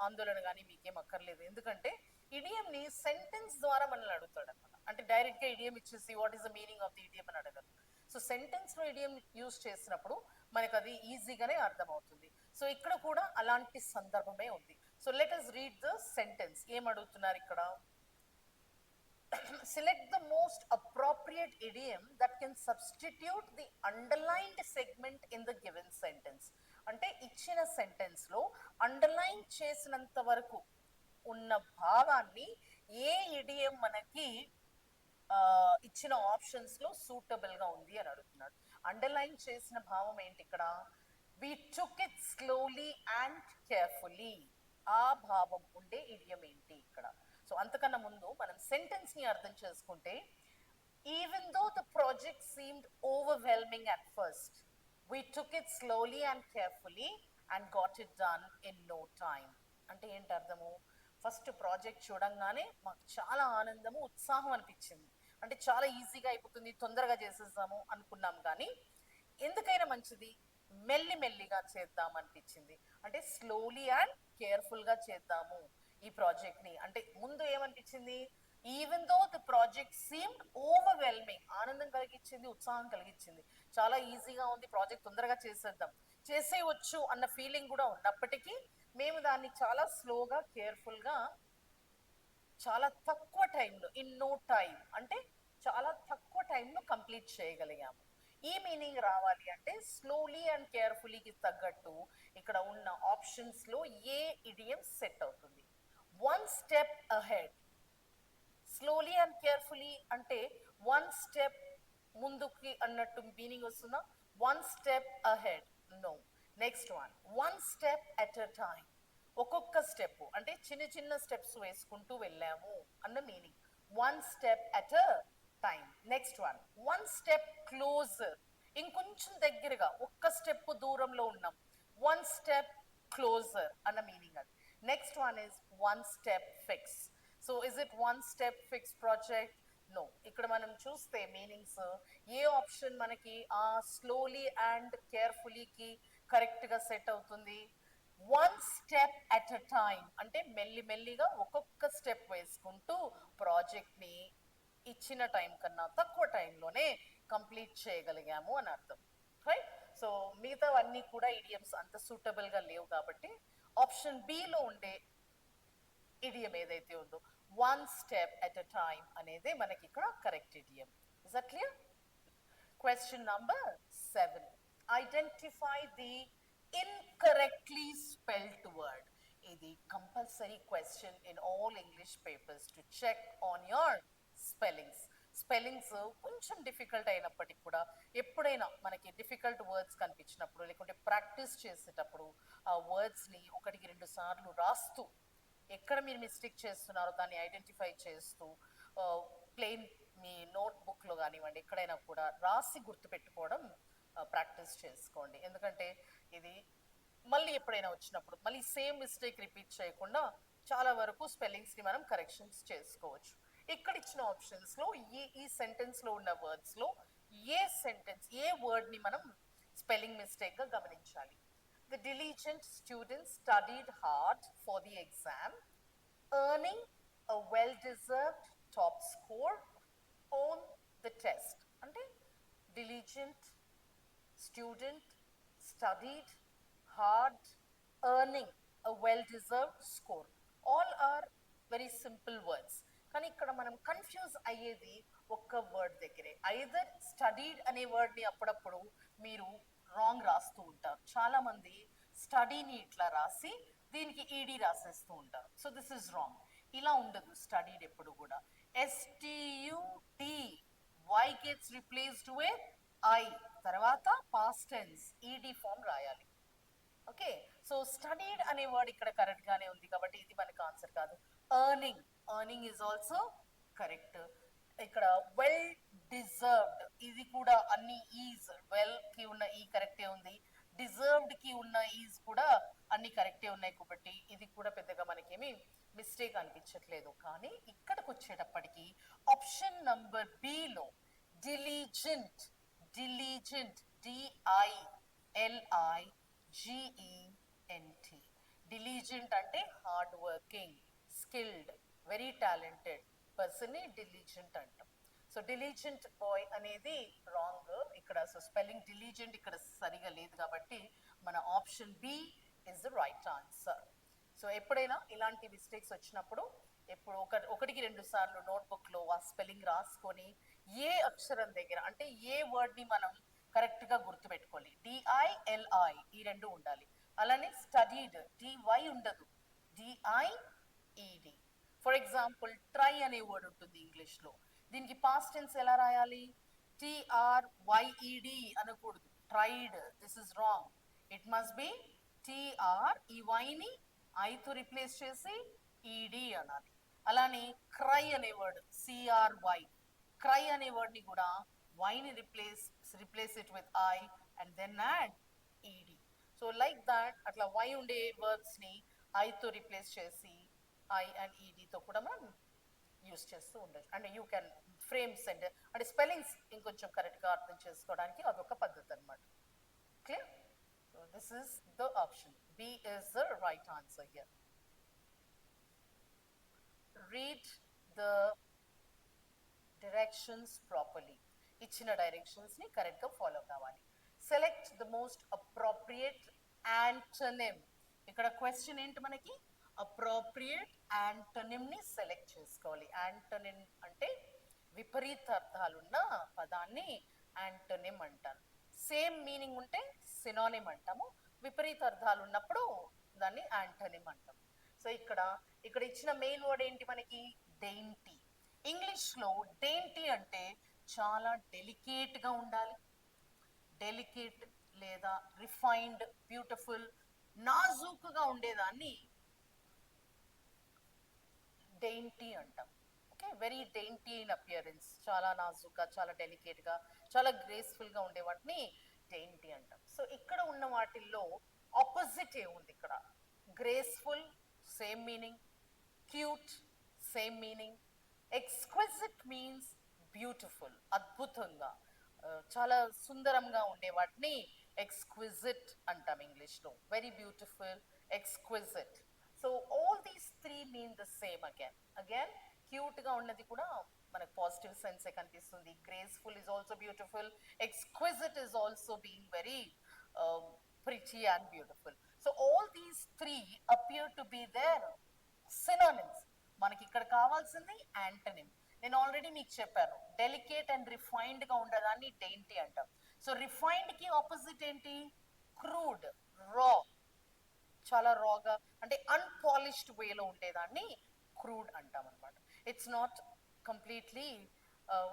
ఆందోళన కానీ మీకేం అక్కర్లేదు. ఎందుకంటే ఇడియంని సెంటెన్స్ ద్వారా మనల్ని అడుగుతాడు అనమాట. అంటే డైరెక్ట్గా ఇడియం ఇచ్చేసి what is the meaning of the idiom అని అడగదు. సో సెంటెన్స్లో ఇడియం యూజ్ చేసినప్పుడు మనకు అది ఈజీగానే అర్థమవుతుంది. సో ఇక్కడ కూడా అలాంటి సందర్భమే ఉంది. So let us read the sentence. ఏం అడుగుతున్నారు ఇక్కడ? Select the most appropriate idiom that can substitute the underlined segment in the given sentence. అంటే ఇచ్చిన సెంటెన్స్ లో అండర్లైన్ చేసినంత వరకు ఉన్న భావాన్ని ఏ ఇడియం మనకి ఇచ్చిన ఆప్షన్స్ లో సూటబుల్ గా ఉంది అని అడుగుతున్నాడు. అండర్లైన్ చేసిన భావం ఏంటి ఇక్కడ? we took it slowly and carefully. ఆ భావం ఉండే ఇడియం ఏంటి ఇక్కడ? సో అంతకన్నా ముందు మనం సెంటెన్స్ ని అర్థం చేసుకుంటే, even though the project seemed overwhelming at first, we took it slowly and carefully and got it done in no time. అంటే ఏంటి అర్థము? ఫస్ట్ ప్రాజెక్ట్ చూడంగానే మాకు చాలా ఆనందము, ఉత్సాహం అనిపించింది. అంటే చాలా ఈజీగా అయిపోతుంది, తొందరగా చేసేద్దాము అనుకున్నాం. కానీ ఎందుకైనా మంచిది మెల్లిమెల్లిగా చేద్దాం అనిపించింది. అంటే స్లోలీ అండ్ కేర్ఫుల్ గా చేద్దాము ఈ ప్రాజెక్ట్ ని. అంటే ముందు ఏమనిపించింది, even though the project seemed overwhelming, ఆనందం కలిగించింది, ఉత్సాహం కలిగించింది, చాలా ఈజీగా ఉంది ప్రాజెక్ట్, తొందరగా చేసేద్దాం, చేసేయవచ్చు అన్న ఫీలింగ్ కూడా ఉన్నప్పటికీ మేము దాన్ని చాలా స్లోగా కేర్ఫుల్ గా చాలా తక్కువ టైంలో, ఇన్ నో టైం అంటే చాలా తక్కువ టైంలో కంప్లీట్ చేయగలిగాము. ఈ మీనింగ్ రావాలి అంటే స్లోలీ అండ్ కేర్ఫుల్లీకి తగ్గట్టు ఇక్కడ ఉన్న ఆప్షన్స్ లో ఏ ఇడియం సెట్ అవుతుంది? One step ahead. Slowly and carefully అంటే వన్ స్టెప్ ముందుకి అన్నట్టు మీనింగ్ వస్తుందా? One step ahead, no. Next one step at a time. ఒక్కొక్క స్టెప్ అంటే చిన్న చిన్న స్టెప్స్ వేసుకుంటూ వెళ్ళాము అన్న meaning. One step at a time. Next one step closer, ఇంకొంచెం దగ్గరగా, ఒక్క స్టెప్ దూరంలో ఉన్నాం, వన్ స్టెప్ క్లోజర్ అన్న మీనింగ్ అది. Next is one step fix. So is it one step fix project? No. ఇక్కడ మనం చూస్తే మీనింగ్స్ ఏ ఆప్షన్ మనకి ఆ స్లోలీ అండ్ కేర్ఫుల్లీకి కరెక్ట్ గా సెట్ అవుతుంది? One step at a time అంటే మెల్లిమెల్లిగా ఒక్కొక్క స్టెప్ వేసుకుంటూ ప్రాజెక్ట్ ని ఇచ్చిన టైం కన్నా తక్కువ టైంలోనే కంప్లీట్ చేయగలిగాము అని అర్థం. రైట్? సో మిగతావన్నీ కూడా ఇడియమ్స్ అంత సూటబుల్ గా లేవు కాబట్టి ఆప్షన్ బి లో ఉండే ఇడియం ఏదైతే ఉందో one step at a time అనేది మనకి ఇక్కడ correct idiom. Is that clear? Question number 7. Identify the incorrectly spelled word. ఇది compulsory question in all English papers to check on your spellings. Spellings కొంచెం difficult అయినప్పటికీ కూడా ఎప్పుడైనా మనకి డిఫికల్ట్ వర్డ్స్ కనిపించినప్పుడు లేకుంటే ప్రాక్టీస్ చేసేటప్పుడు ఆ వర్డ్స్ని 1-2 సార్లు రాస్తూ ఎక్కడ మీరు మిస్టేక్ చేస్తున్నారో దాన్ని ఐడెంటిఫై చేస్తూ ప్లెయిన్ మీ నోట్బుక్లో కానివ్వండి ఎక్కడైనా కూడా రాసి గుర్తుపెట్టుకోవడం ప్రాక్టీస్ చేసుకోండి. ఎందుకంటే ఇది మళ్ళీ ఎప్పుడైనా వచ్చినప్పుడు మళ్ళీ సేమ్ మిస్టేక్ రిపీట్ చేయకుండా చాలా వరకు స్పెల్లింగ్స్ని మనం కరెక్షన్స్ చేసుకోవచ్చు. ఇక్కడ ఇచ్చిన ఆప్షన్స్లో ఈ సెంటెన్స్లో ఉన్న వర్డ్స్లో ఏ వర్డ్ని మనం స్పెల్లింగ్ మిస్టేక్గా గమనించాలి? The diligent student studied hard for the exam, earning a well-deserved top score on the test. అంటే diligent student studied hard, earning a well-deserved score. All are very simple words. కానీ ఇక్కడ మనం కన్ఫ్యూజ్ అయ్యేది ఒక్క word దగ్గరే. Either studied అనే వర్డ్ని అప్పుడప్పుడు మీరు రాంగ్ రాస్తూ ఉంటారు. చాలా మంది స్టడీని ఇట్లా రాసి దీనికి ఈడీ రాసేస్తూ ఉంటారు. So this is wrong. ఇలా ఉండదు స్టడీడ్ ఎప్పుడు కూడా. STUD, Y gets replaced with I, తర్వాత పాస్ట్ టెన్స్ ఈడీ ఫామ్ రాయాలి. ఓకే, సో స్టడీడ్ అనే వర్డ్ ఇక్కడ కరెక్ట్ గానే ఉంది కాబట్టి ఇది మనకు ఆన్సర్ కాదు. Earning is also correct. ఇక్కడ వెల్ డిజర్వ్డ్, ఇది కూడా అన్ని ఈజ్, వెల్ కి ఉన్న ఈ కరెక్టే ఉంది, డిజర్వ్డ్ కి ఉన్న ఈజ్ కూడా అన్ని కరెక్టే ఉన్నాయి కాబట్టి ఇది కూడా పెద్దగా మనకేమి మిస్టేక్ అనిపించట్లేదు. కానీ ఇక్కడికి వచ్చేటప్పటికి option number below diligent, DILIGENT, diligent అంటే hard working, skilled, very talented person ని డిలిజెంట్ అంటాం. సో డిలిజెంట్ బాయ్ అనేది రాంగ్ ఇక్కడ. సో స్పెల్లింగ్ డిలిజెంట్ ఇక్కడ సరిగా లేదు కాబట్టి మన option B is the right answer. So ఎప్పుడైనా ఇలాంటి మిస్టేక్స్ వచ్చినప్పుడు ఎప్పుడు 1-2 సార్లు నోట్బుక్లో ఆ స్పెల్లింగ్ రాసుకొని ఏ అక్షరం దగ్గర అంటే ఏ వర్డ్ని మనం కరెక్ట్గా గుర్తుపెట్టుకోవాలి. DILI ఈ రెండు ఉండాలి. అలానే స్టడీడ్ DY ఉండదు, DIED. ఫర్ ఎగ్జాంపుల్ ట్రై అనే వర్డ్ ఉంటుంది ఇంగ్లీష్లో, దీనికి పాస్ట్ టెన్స్ ఎలా రాయాలి? TRYED అనకూడదు, tried. This is wrong. It must be TR, ఈ వైని ఐతో రిప్లేస్ చేసి ED అనాలి. అలానే క్రై అనే వర్డ్ CRY, క్రై అనే వర్డ్ని కూడా వైని replace it with I and then add ED. So like that అట్లా వై ఉండే వర్బ్స్ని ఐతో రిప్లేస్ చేసి I అండ్ EDతో కూడా మనం యూస్ చేస్తూ ఉండొచ్చు. అంటే యూ కెన్ ఫ్రేమ్ సెంట్ అంటే స్పెల్లింగ్స్ ఇంకొంచెం కరెక్ట్గా అర్థం చేసుకోవడానికి అదొక పద్ధతి అనమాట. Clear? This is the option. B is the right answer here. Read the directions properly. ఇచ్చిన డైరెక్షన్స్ ని కరెక్ట్ గా ఫాలో కావాలి. Select the most appropriate antonym. ఇక్కడ క్వశ్చన్ ఏంటి మనకి? అప్రోప్రియేట్ యాంటోనిమ్ ని సెలెక్ట్ చేసుకోవాలి. యాంటోనిమ్ అంటే విపరీత అర్థాలున్న పదాన్ని యాంటోనిమ్ అంటారు. సేమ్ మీనింగ్ ఉంటే సినోనిమ్ అంటాము. విపరీత అర్థాలు ఉన్నప్పుడు దాన్ని యాంటోనిమ్ అంటాం. సో ఇక్కడ ఇచ్చిన మెయిన్ వర్డ్ ఏంటి మనకి? డెయింటీ. ఇంగ్లీష్లో డెయింటీ అంటే చాలా డెలికేట్గా ఉండాలి. డెలికేట్ లేదా రిఫైన్డ్, బ్యూటిఫుల్, నాజూకుగా ఉండేదాన్ని డెయింటీ అంటాం. ఓకే, వెరీ డెయింటీ ఇన్ అపియరెన్స్, చాలా నాజూక్గా, చాలా డెలికేట్గా, చాలా గ్రేస్ఫుల్గా ఉండే వాటిని డెయింటీ అంటాం. సో ఇక్కడ ఉన్న వాటిల్లో ఆపోజిట్ ఏముంది? ఇక్కడ graceful same meaning, cute same meaning, exquisite means beautiful, అద్భుతంగా, చాలా సుందరంగా ఉండే వాటిని ఎక్స్క్విజిట్ అంటాం ఇంగ్లీష్లో. Very beautiful, exquisite. So all these three mean the same. Again క్యూట్గా ఉన్నది కూడా మనకు పాజిటివ్ సెన్సే కనిపిస్తుంది. Graceful is also beautiful, exquisite is also being very pretty and beautiful. So all these three appear to be their synonyms. మనకి ఇక్కడ కావాల్సింది antonym. నేను already మీకు చెప్పాను, డెలికేట్ అండ్ రిఫైన్డ్ గా ఉండేదాన్ని డెయింటీ అంటాం. సో రిఫైన్డ్ కి ఆపోజిట్ ఏంటి? క్రూడ్, రా, చాలా రాగా అంటే అన్పాలిష్డ్ వేలో ఉండేదాన్ని క్రూడ్ అంటాం అనమాట. It's not completely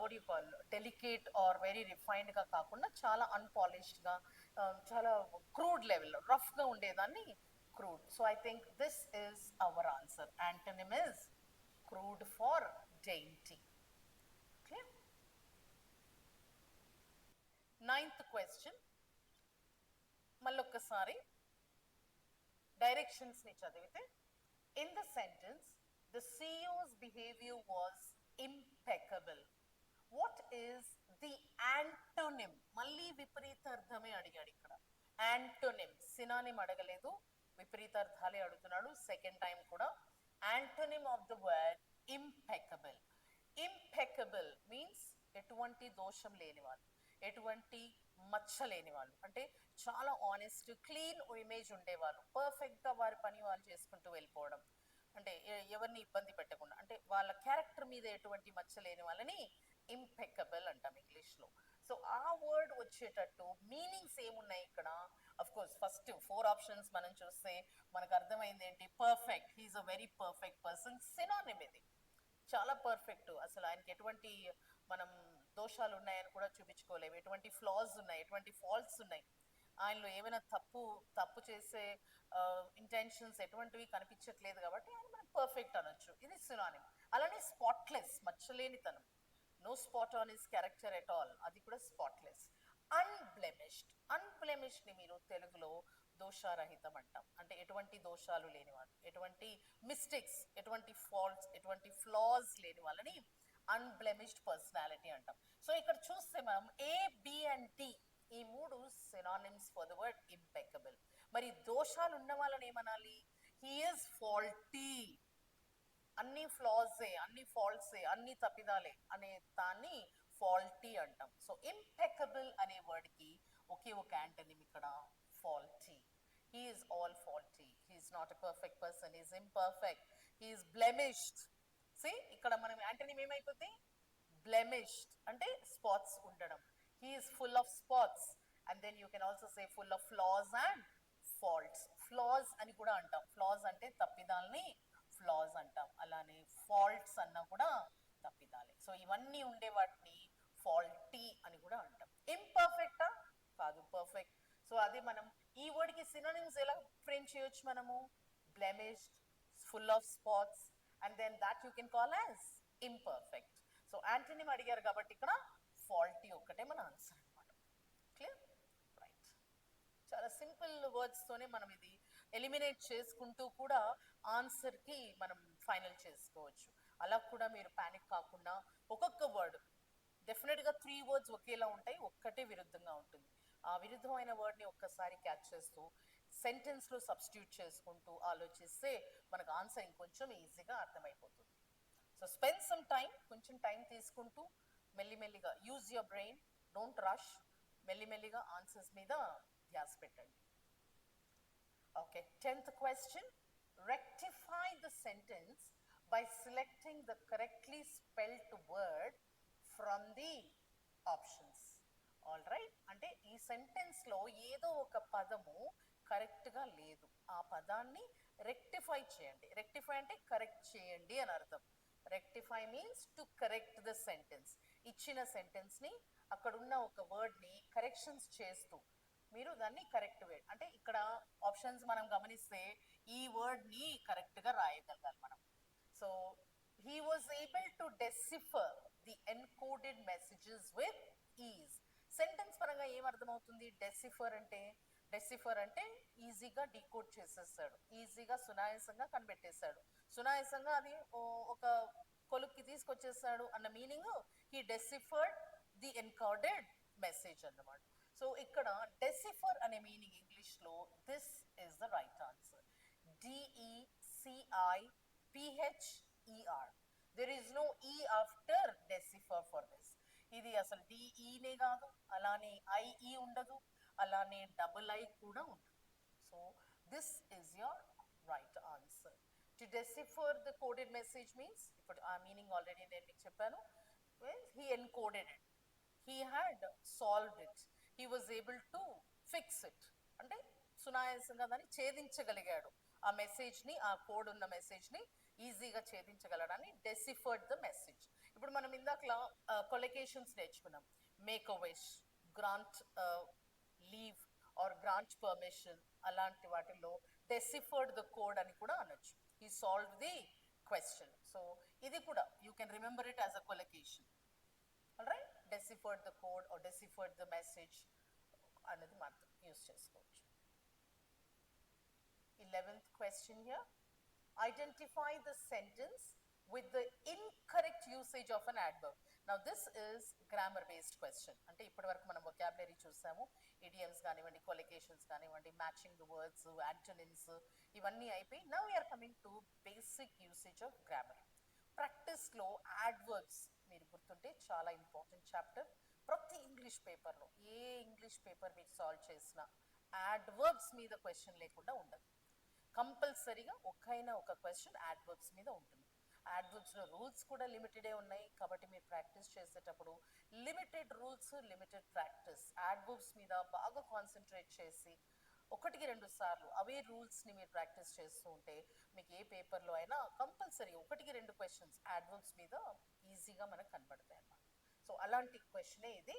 what you call delicate or very refined గా కాకుండా చాలా అన్పాలిష్డ్ గా, చాలా క్రూడ్ లెవెల్, రఫ్ గా ఉండేదాన్ని crude. So I think this is our answer. Antonym is crude for dainty. Clear? Ninth question మళ్ళొక్కసారి డైరెక్షన్స్ ని చదివితే, in the sentence the CEO's behavior was impeccable. What is the antonym? మళ్ళీ విపరీత అర్థమే అడిగాడు ఇక్కడ. యాంటోనిమ్, సినానిమ్ అడగలేదు, విపరీతార్థాలే అడుగుతున్నాడు సెకండ్ టైం కూడా. Antonym of the word impeccable. Impeccable means ఎటువంటి దోషం లేని వాళ్ళు, ఎటువంటి మచ్చ లేని వాళ్ళు, అంటే చాలా ఆనెస్ట్, క్లీన్ ఇమేజ్ ఉండేవాళ్ళు, పర్ఫెక్ట్ గా వారి పని వాళ్ళు చేసుకుంటూ వెళ్ళిపోవడం, అంటే ఎవరిని ఇబ్బంది పెట్టకుండా, అంటే వాళ్ళ క్యారెక్టర్ మీద ఎటువంటి మచ్చ లేని వాళ్ళని ఇంపెకబుల్ అంటాం ఇంగ్లీష్లో. సో ఆ వర్డ్ వచ్చేటట్టు మీనింగ్స్ ఏమున్నాయి ఇక్కడ? అఫ్ కోర్స్ ఫస్ట్ 4 ఆప్షన్స్ మనం చూస్తే మనకు అర్థమైంది ఏంటి? Perfect, he is a very perfect person. Synonym ఇది, చాలా పర్ఫెక్ట్, అసలు ఆయనకి ఎటువంటి మనం దోషాలు ఉన్నాయని కూడా చూపించుకోలేము, ఎటువంటి ఫ్లాస్ ఉన్నాయి, ఎటువంటి ఫాల్ట్స్ ఉన్నాయి, ఆయనలో ఏమైనా తప్పు చేసే ఇంటెన్షన్స్ ఎటువంటివి కనిపించట్లేదు కాబట్టి ఆయన మనకు పర్ఫెక్ట్ అనొచ్చు. ఇది సినానిమ్. అలానే స్పాట్లెస్, మచ్చలేనితనం, no spot on his character at all, అది కూడా స్పాట్లెస్. అన్బ్లెమిష్డ్, అన్బ్లెమిష్డ్ ని మీరు తెలుగులో దోషారహితం అంటాం, అంటే ఎటువంటి దోషాలు లేని వాళ్ళు, ఎటువంటి మిస్టేక్స్, ఎటువంటి ఫాల్ట్స్, ఎటువంటి ఫ్లాస్ లేని వాళ్ళని అన్బ్లెమిష్డ్ పర్సనాలిటీ అంటాం. సో ఇక్కడ చూస్తే మనం A, B and D ఈ 3 synonyms for the word impeccable. మరి దోషాలు ఉన్న వాళ్ళని ఏమనాలి? హీ ఈస్ ఫాల్టీ, అన్ని ఫ్లాసే, అన్ని ఫాల్ట్సే, అన్ని తప్పిదాలే అనే దాన్ని ఫాల్టీ అంటాం. సో ఇంపెకబుల్ అనే వర్డ్ కి ఒకే ఒక యాంటోనిమ్ ఇక్కడ, faulty. He is all faulty, he is not a perfect person, he is imperfect, he is blemished. See, ఇక్కడ మనం యాంటోనిమ్ ఏమైపోతుంది? బ్లెమిష్డ్ అంటే స్పాట్స్ ఉండడం. He is full of spots, and then you can also say full of flaws and faults. Flaws అని కూడా అంటాం, floss అంటే తప్పిదాలని floss అంటాం, అలానే ఫాల్ట్స్ అన్నా కూడా తప్పిదాలే. సో ఇవన్నీ ఉండే వాటిని ఫాల్టీ అని కూడా అంటాం. ఇంపర్ఫెక్టా? కాదు, పర్ఫెక్ట్. సో అదే మనం ఈ వర్డ్ కి సినోనిమ్స్ ఎలా ఫ్రేమ్ చేయొచ్చు మనము? Blemished, full of spots, and then that you can call as imperfect. So antonym అడిగారు కాబట్టి ఇక్కడ ఫాల్టీ ఒక్కటే మన ఆన్సర్ అన్నమాట. క్లియర్? రైట్. చాలా సింపుల్ వర్డ్స్ తోనే మనం ఇది ఎలిమినేట్ చేసుకుంటూ కూడా ఆన్సర్ కి మనం ఫైనల్ చేసుకోవచ్చు. అలా కూడా మీరు పానిక్ కాకుండా ఒక్కొక్క వర్డ్, డెఫినెట్ గా 3 వర్డ్స్ ఒకేలా ఉంటాయి, ఒక్కటే విరుద్ధంగా ఉంటుంది. ఆ విరుద్ధమైన వర్డ్ని ఒక్కసారి క్యాచ్ చేస్తూ సెంటెన్స్లో సబ్స్టిట్యూట్ చేసుకుంటూ ఆలోచిస్తే మనకు ఆన్సర్ ఇంకొంచెం ఈజీగా అర్థమైపోతుంది. సో స్పెండ్ సమ్ టైం, కొంచెం టైం తీసుకుంటూ మెల్లిమెల్లిగా use your brain, don't rush, మెల్లిమెల్లిగా ఆన్సర్స్ మీద ధ్యాస పెట్టండి. Okay, 10th question. Rectify the sentence by selecting the correctly spelled word from the options. All right, అంటే ఈ సెంటెన్స్లో ఏదో ఒక పదము కరెక్ట్గా లేదు, ఆ పదాన్ని రెక్టిఫై చేయండి. రెక్టిఫై అంటే కరెక్ట్ చేయండి అని అర్థం. Rectify means to correct the sentence. ఇచ్చిన సెంటెన్స్ని అక్కడున్న ఒక వర్డ్ని కరెక్షన్స్ చేస్తూ మీరు దాన్ని కరెక్ట్ వే, అంటే ఇక్కడ ఆప్షన్స్ మనం గమనిస్తే ఈ వర్డ్ని కరెక్ట్గా రాయగలగాలి మనం. So he was able to decipher the encoded messages with ease. Sentence పరంగా ఏం అర్థమవుతుంది? డెసిఫర్ అంటే ఈజీగా డీకోడ్ చేసేస్తాడు, ఈజీగా సునాయాసంగా కనిపెట్టేస్తాడు, సునాయాసంగా అది ఒక కొలుక్కి తీసుకొచ్చేస్తాడు అన్న meaning he deciphered the encoded message అన్నమాట. సో ఇక్కడ డెసిఫర్ అనే మీనింగ్ ఇంగ్లీష్లో this is the right answer. DECIPHER. There is no E after decipher for this. ఇది అసలు డిఈనే కాదు, అలానే ఐఈ ఉండదు, అలానే డబుల్ ఐ కూడా ఉండదు. So this is your right answer. To decipher the coded message means, ఇప్పుడు ఆ మీనింగ్ ఆల్రెడీ నేను మీకు చెప్పాను. He encoded it, he had solved it, he was able to fix it, అంటే సునాయాసంగా దాన్ని ఛేదించగలిగాడు. ఆ మెసేజ్ని, ఆ కోడ్ ఉన్న మెసేజ్ని ఈజీగా ఛేదించగలడాన్ని డెసిఫర్డ్ ద మెసేజ్. ఇప్పుడు మనం ఇందాకలా కొలొకేషన్స్ నేర్చుకున్నాం. Make a wish, grant leave or grant permission, అలాంటి వాటిల్లో డెసిఫర్డ్ ద కోడ్ అని కూడా అనొచ్చు. He solve the question. So ఇది కూడా you can remember it as a collocation. Right, deciphered the code or deciphered the message అనేది మనం use చేసుకోవచ్చు. 11th question here. Identify the sentence with the incorrect usage of an adverb. Now this is grammar based question. అంటే ఇప్పటి వరకు మనం vocabulary చూసాము, idioms కానివ్వండి, collocations కానివ్వండి, matching the words, antonyms, ఇవన్నీ అయిపోయి now we are coming to basic usage of grammar. ప్రాక్టీస్లో adverbs మీరు గుర్తుంటే చాలా ఇంపార్టెంట్ చాప్టర్. ప్రతి ఇంగ్లీష్ పేపర్లో, ఏ ఇంగ్లీష్ పేపర్ మీరు సాల్వ్ చేసినా adverbs మీద క్వశ్చన్ లేకుండా ఉండదు. కంపల్సరీగా ఒక క్వశ్చన్ యాడ్వర్బ్స్ మీద ఉంటుంది. యాడ్వర్బ్స్లో రూల్స్ కూడా లిమిటెడే ఉన్నాయి, కాబట్టి మీరు ప్రాక్టీస్ చేసేటప్పుడు limited rules, limited practice. Adverbs మీద బాగా కాన్సన్ట్రేట్ చేసి 1-2 సార్లు అవే రూల్స్ని మీరు ప్రాక్టీస్ చేస్తూ ఉంటే మీకు ఏ పేపర్లో అయినా కంపల్సరీ 1-2 క్వశ్చన్స్ యాడ్వర్బ్స్ మీద ఈజీగా మనకు కనబడతాయి అన్నమాట. సో అలాంటి క్వశ్చనే ఇది.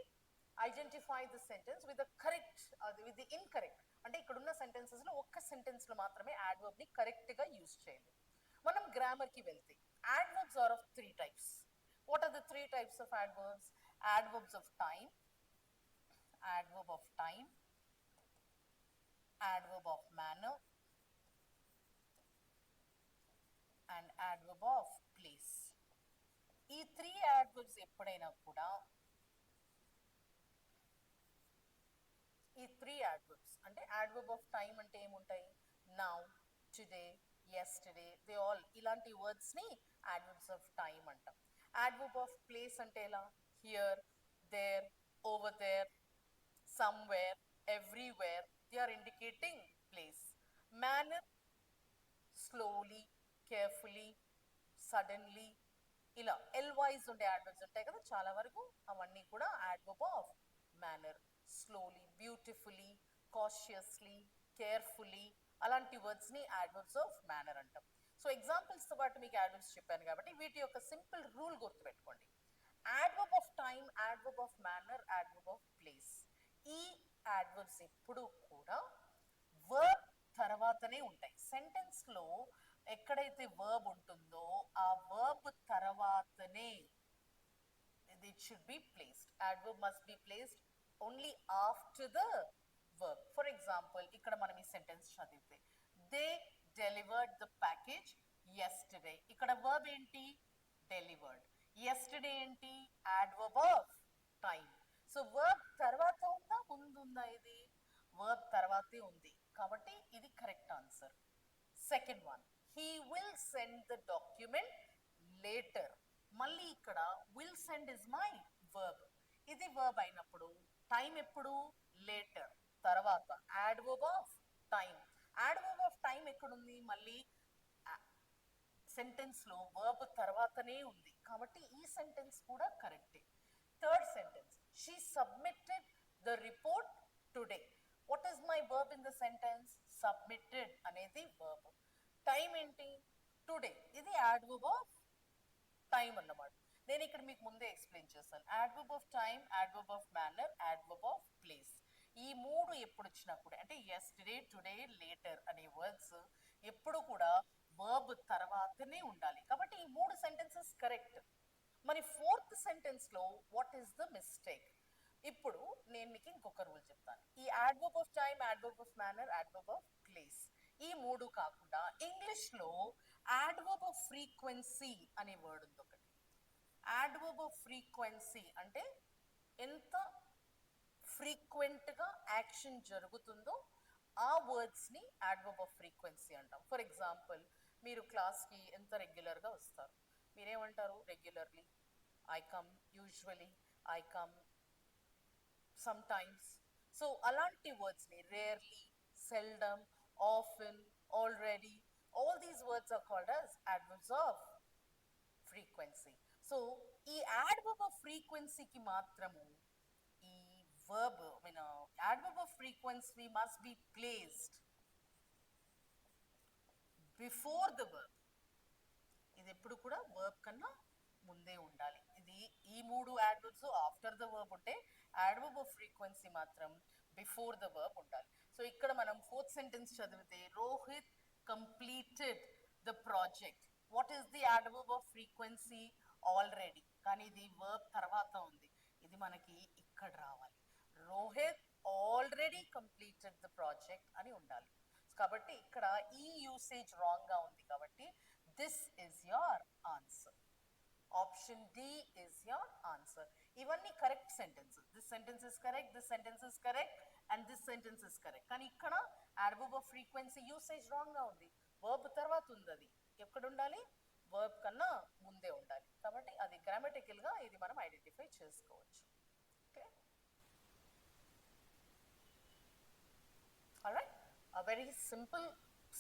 Identify the sentence with the correct, with the incorrect. అంటే ఇక్కడ ఉన్న సెంటెన్సెస్లో ఒక్క సెంటెన్స్లో మాత్రమే యాడ్వర్బ్ని కరెక్ట్గా యూజ్ చేయాలి. మనం గ్రామర్కి వెళ్తే adverbs are of 3 types. What are the 3 types of adverbs? Adverbs of time, adverb of time, adverb of manner, and adverb of place. ఈ 3 adverbs ఎప్పుడైనా కూడా, ఈ 3 adverbs అంటే adverb of time అంటే ఏముంటాయి? Now, today, yesterday, they all, ఇలాంటి వర్డ్స్ని adverbs of time అంటాం. adverb of place అంటే ఎలా? Here, there, over there, somewhere, everywhere, they are indicating place. Manner, slowly, carefully, suddenly, ఇలా ఎల్వైజ్ ఉండే adverbs ఉంటాయి కదా చాలా వరకు, అవన్నీ కూడా adverb of manner. Slowly, beautifully, cautiously, carefully, అలాంటి వర్డ్స్ని adverbs of manner అంటాం. సో ఎగ్జాంపుల్స్తో పాటు మీకు adverbs చెప్పాను కాబట్టి వీటి యొక్క సింపుల్ రూల్ గుర్తుపెట్టుకోండి. adverb of time, adverb of manner, adverb of place, ఈ adverbs ఎప్పుడు కూడా verb తర్వాతనే ఉంటాయి. సెంటెన్స్లో ఎక్కడైతే verb ఉంటుందో ఆ verb తర్వాతనే it should be placed. Adverb must be placed only after the verb. For example, ఇక్కడ మనం ఈ సెంటెన్స్ చదివితే they delivered the package yesterday. ఇక్కడ verb ఏంటి? Delivered. Yesterday ఏంటి? Adverb of time. So verb తర్వాత ఉందా ముందు ఉందా ఇది? వర్బ్ తర్వాతే ఉంది కాబట్టి ఇది correct answer. Second one, he will send the document later. మళ్ళీ ఇక్కడ will send is my verb. ఇది వర్బ్ అయినప్పుడు టైం ఎప్పుడు? లేటర్, తర్వాత adverb of time. Adverb of time ఎక్కడుంది? మళ్ళీ సెంటెన్స్ లో వర్బ్ తర్వాతనే ఉంది కాబట్టి ఈ సెంటెన్స్ కూడా కరెక్టే. Third sentence, she submitted the report today. What is my verb in the sentence? Submitted అనేది వర్బ్. టైం ఏంటి? టుడే. ఇది యాడ్వర్బ్ ఆఫ్ టైం అన్నమాట. నేను ఇక్కడ మీకు ముందే ఎక్స్ప్లెయిన్ చేస్తాను. Adverb of time, adverb of manner, adverb of place. ఈ మూడు ఎప్పుడు వచ్చినా కూడా అంటే యెస్టర్డే, టుడే, లేటర్ అనే వర్డ్స్ ఎప్పుడు కూడా వర్బ్ తర్వాతనే ఉండాలి. కాబట్టి ఈ మూడు సెంటెన్సెస్ కరెక్ట్. మరి ఫోర్త్ సెంటెన్స్ లో వాట్ ఈస్ ద మిస్టేక్? ఇప్పుడు నేను మీకు ఇంకొక రూల్ చెప్తాను. ఈ adverb of time, adverb of manner, adverb of place ఈ మూడు కాకుండా ఇంగ్లీష్ లో యాడ్వర్బ్ ఆఫ్ ఫ్రీక్వెన్సీ అనే వర్డ్ ఉంది ఒకటి. యాడ్వర్బ్ ఆఫ్ ఫ్రీక్వెన్సీ అంటే ఎంత ఫ్రీక్వెంట్ గా యాక్షన్ జరుగుతుందో ఆ వర్డ్స్ ని యాడ్వర్బ్ ఆఫ్ ఫ్రీక్వెన్సీ అంటాం. ఫర్ ఎగ్జాంపుల్, మీరు క్లాస్ కి ఎంత రెగ్యులర్ గా వస్తారు? మీరేమంటారు? Regularly, I come, usually, I come, some times. So అలాంటి వర్డ్స్ ని rarely, seldom, often, already, all these words are called as adverbs of frequency. So ఈ adverb of frequency కి మాత్రము ఈ verb, adverb of frequency must be placed before the verb. ఇది ఎప్పుడు కూడా verb కన్నా ముందే ఉండాలి. ఇది ఈ మూడు adverbs ఆఫ్టర్ ద verb ఉంటే adverb of frequency మాత్రం బిఫోర్ ద verb ఉండాలి. సో ఇక్కడ మనం ఫోర్త్ సెంటెన్స్ చదివితే Rohit completed the project. What is the adverb of frequency? Already. కానీ ఇది verb తర్వాత ఉంది. ఇది మనకి ఇక్కడ రావాలి. Rohit already completed the project అని ఉండాలి. కాబట్టి ఇక్కడ ఈ యూసేజ్ రాంగ్ గా ఉంది కాబట్టి this is your answer. Option D is your answer. ఇవన్నీ correct sentences. This sentence is correct, this sentence is correct and this sentence is correct. కానీ ఇక్కడ adverb of frequency usage wrong గా ఉంది. verb తర్వాత ఉంది. అది ఎక్కడ ఉండాలి? verb కన్నా ముందే ఉండాలి. కాబట్టి అది గ్రామటికల్ గా ఇది మనం ఐడెంటిఫై చేసుకోవచ్చు. Okay, alright. a very simple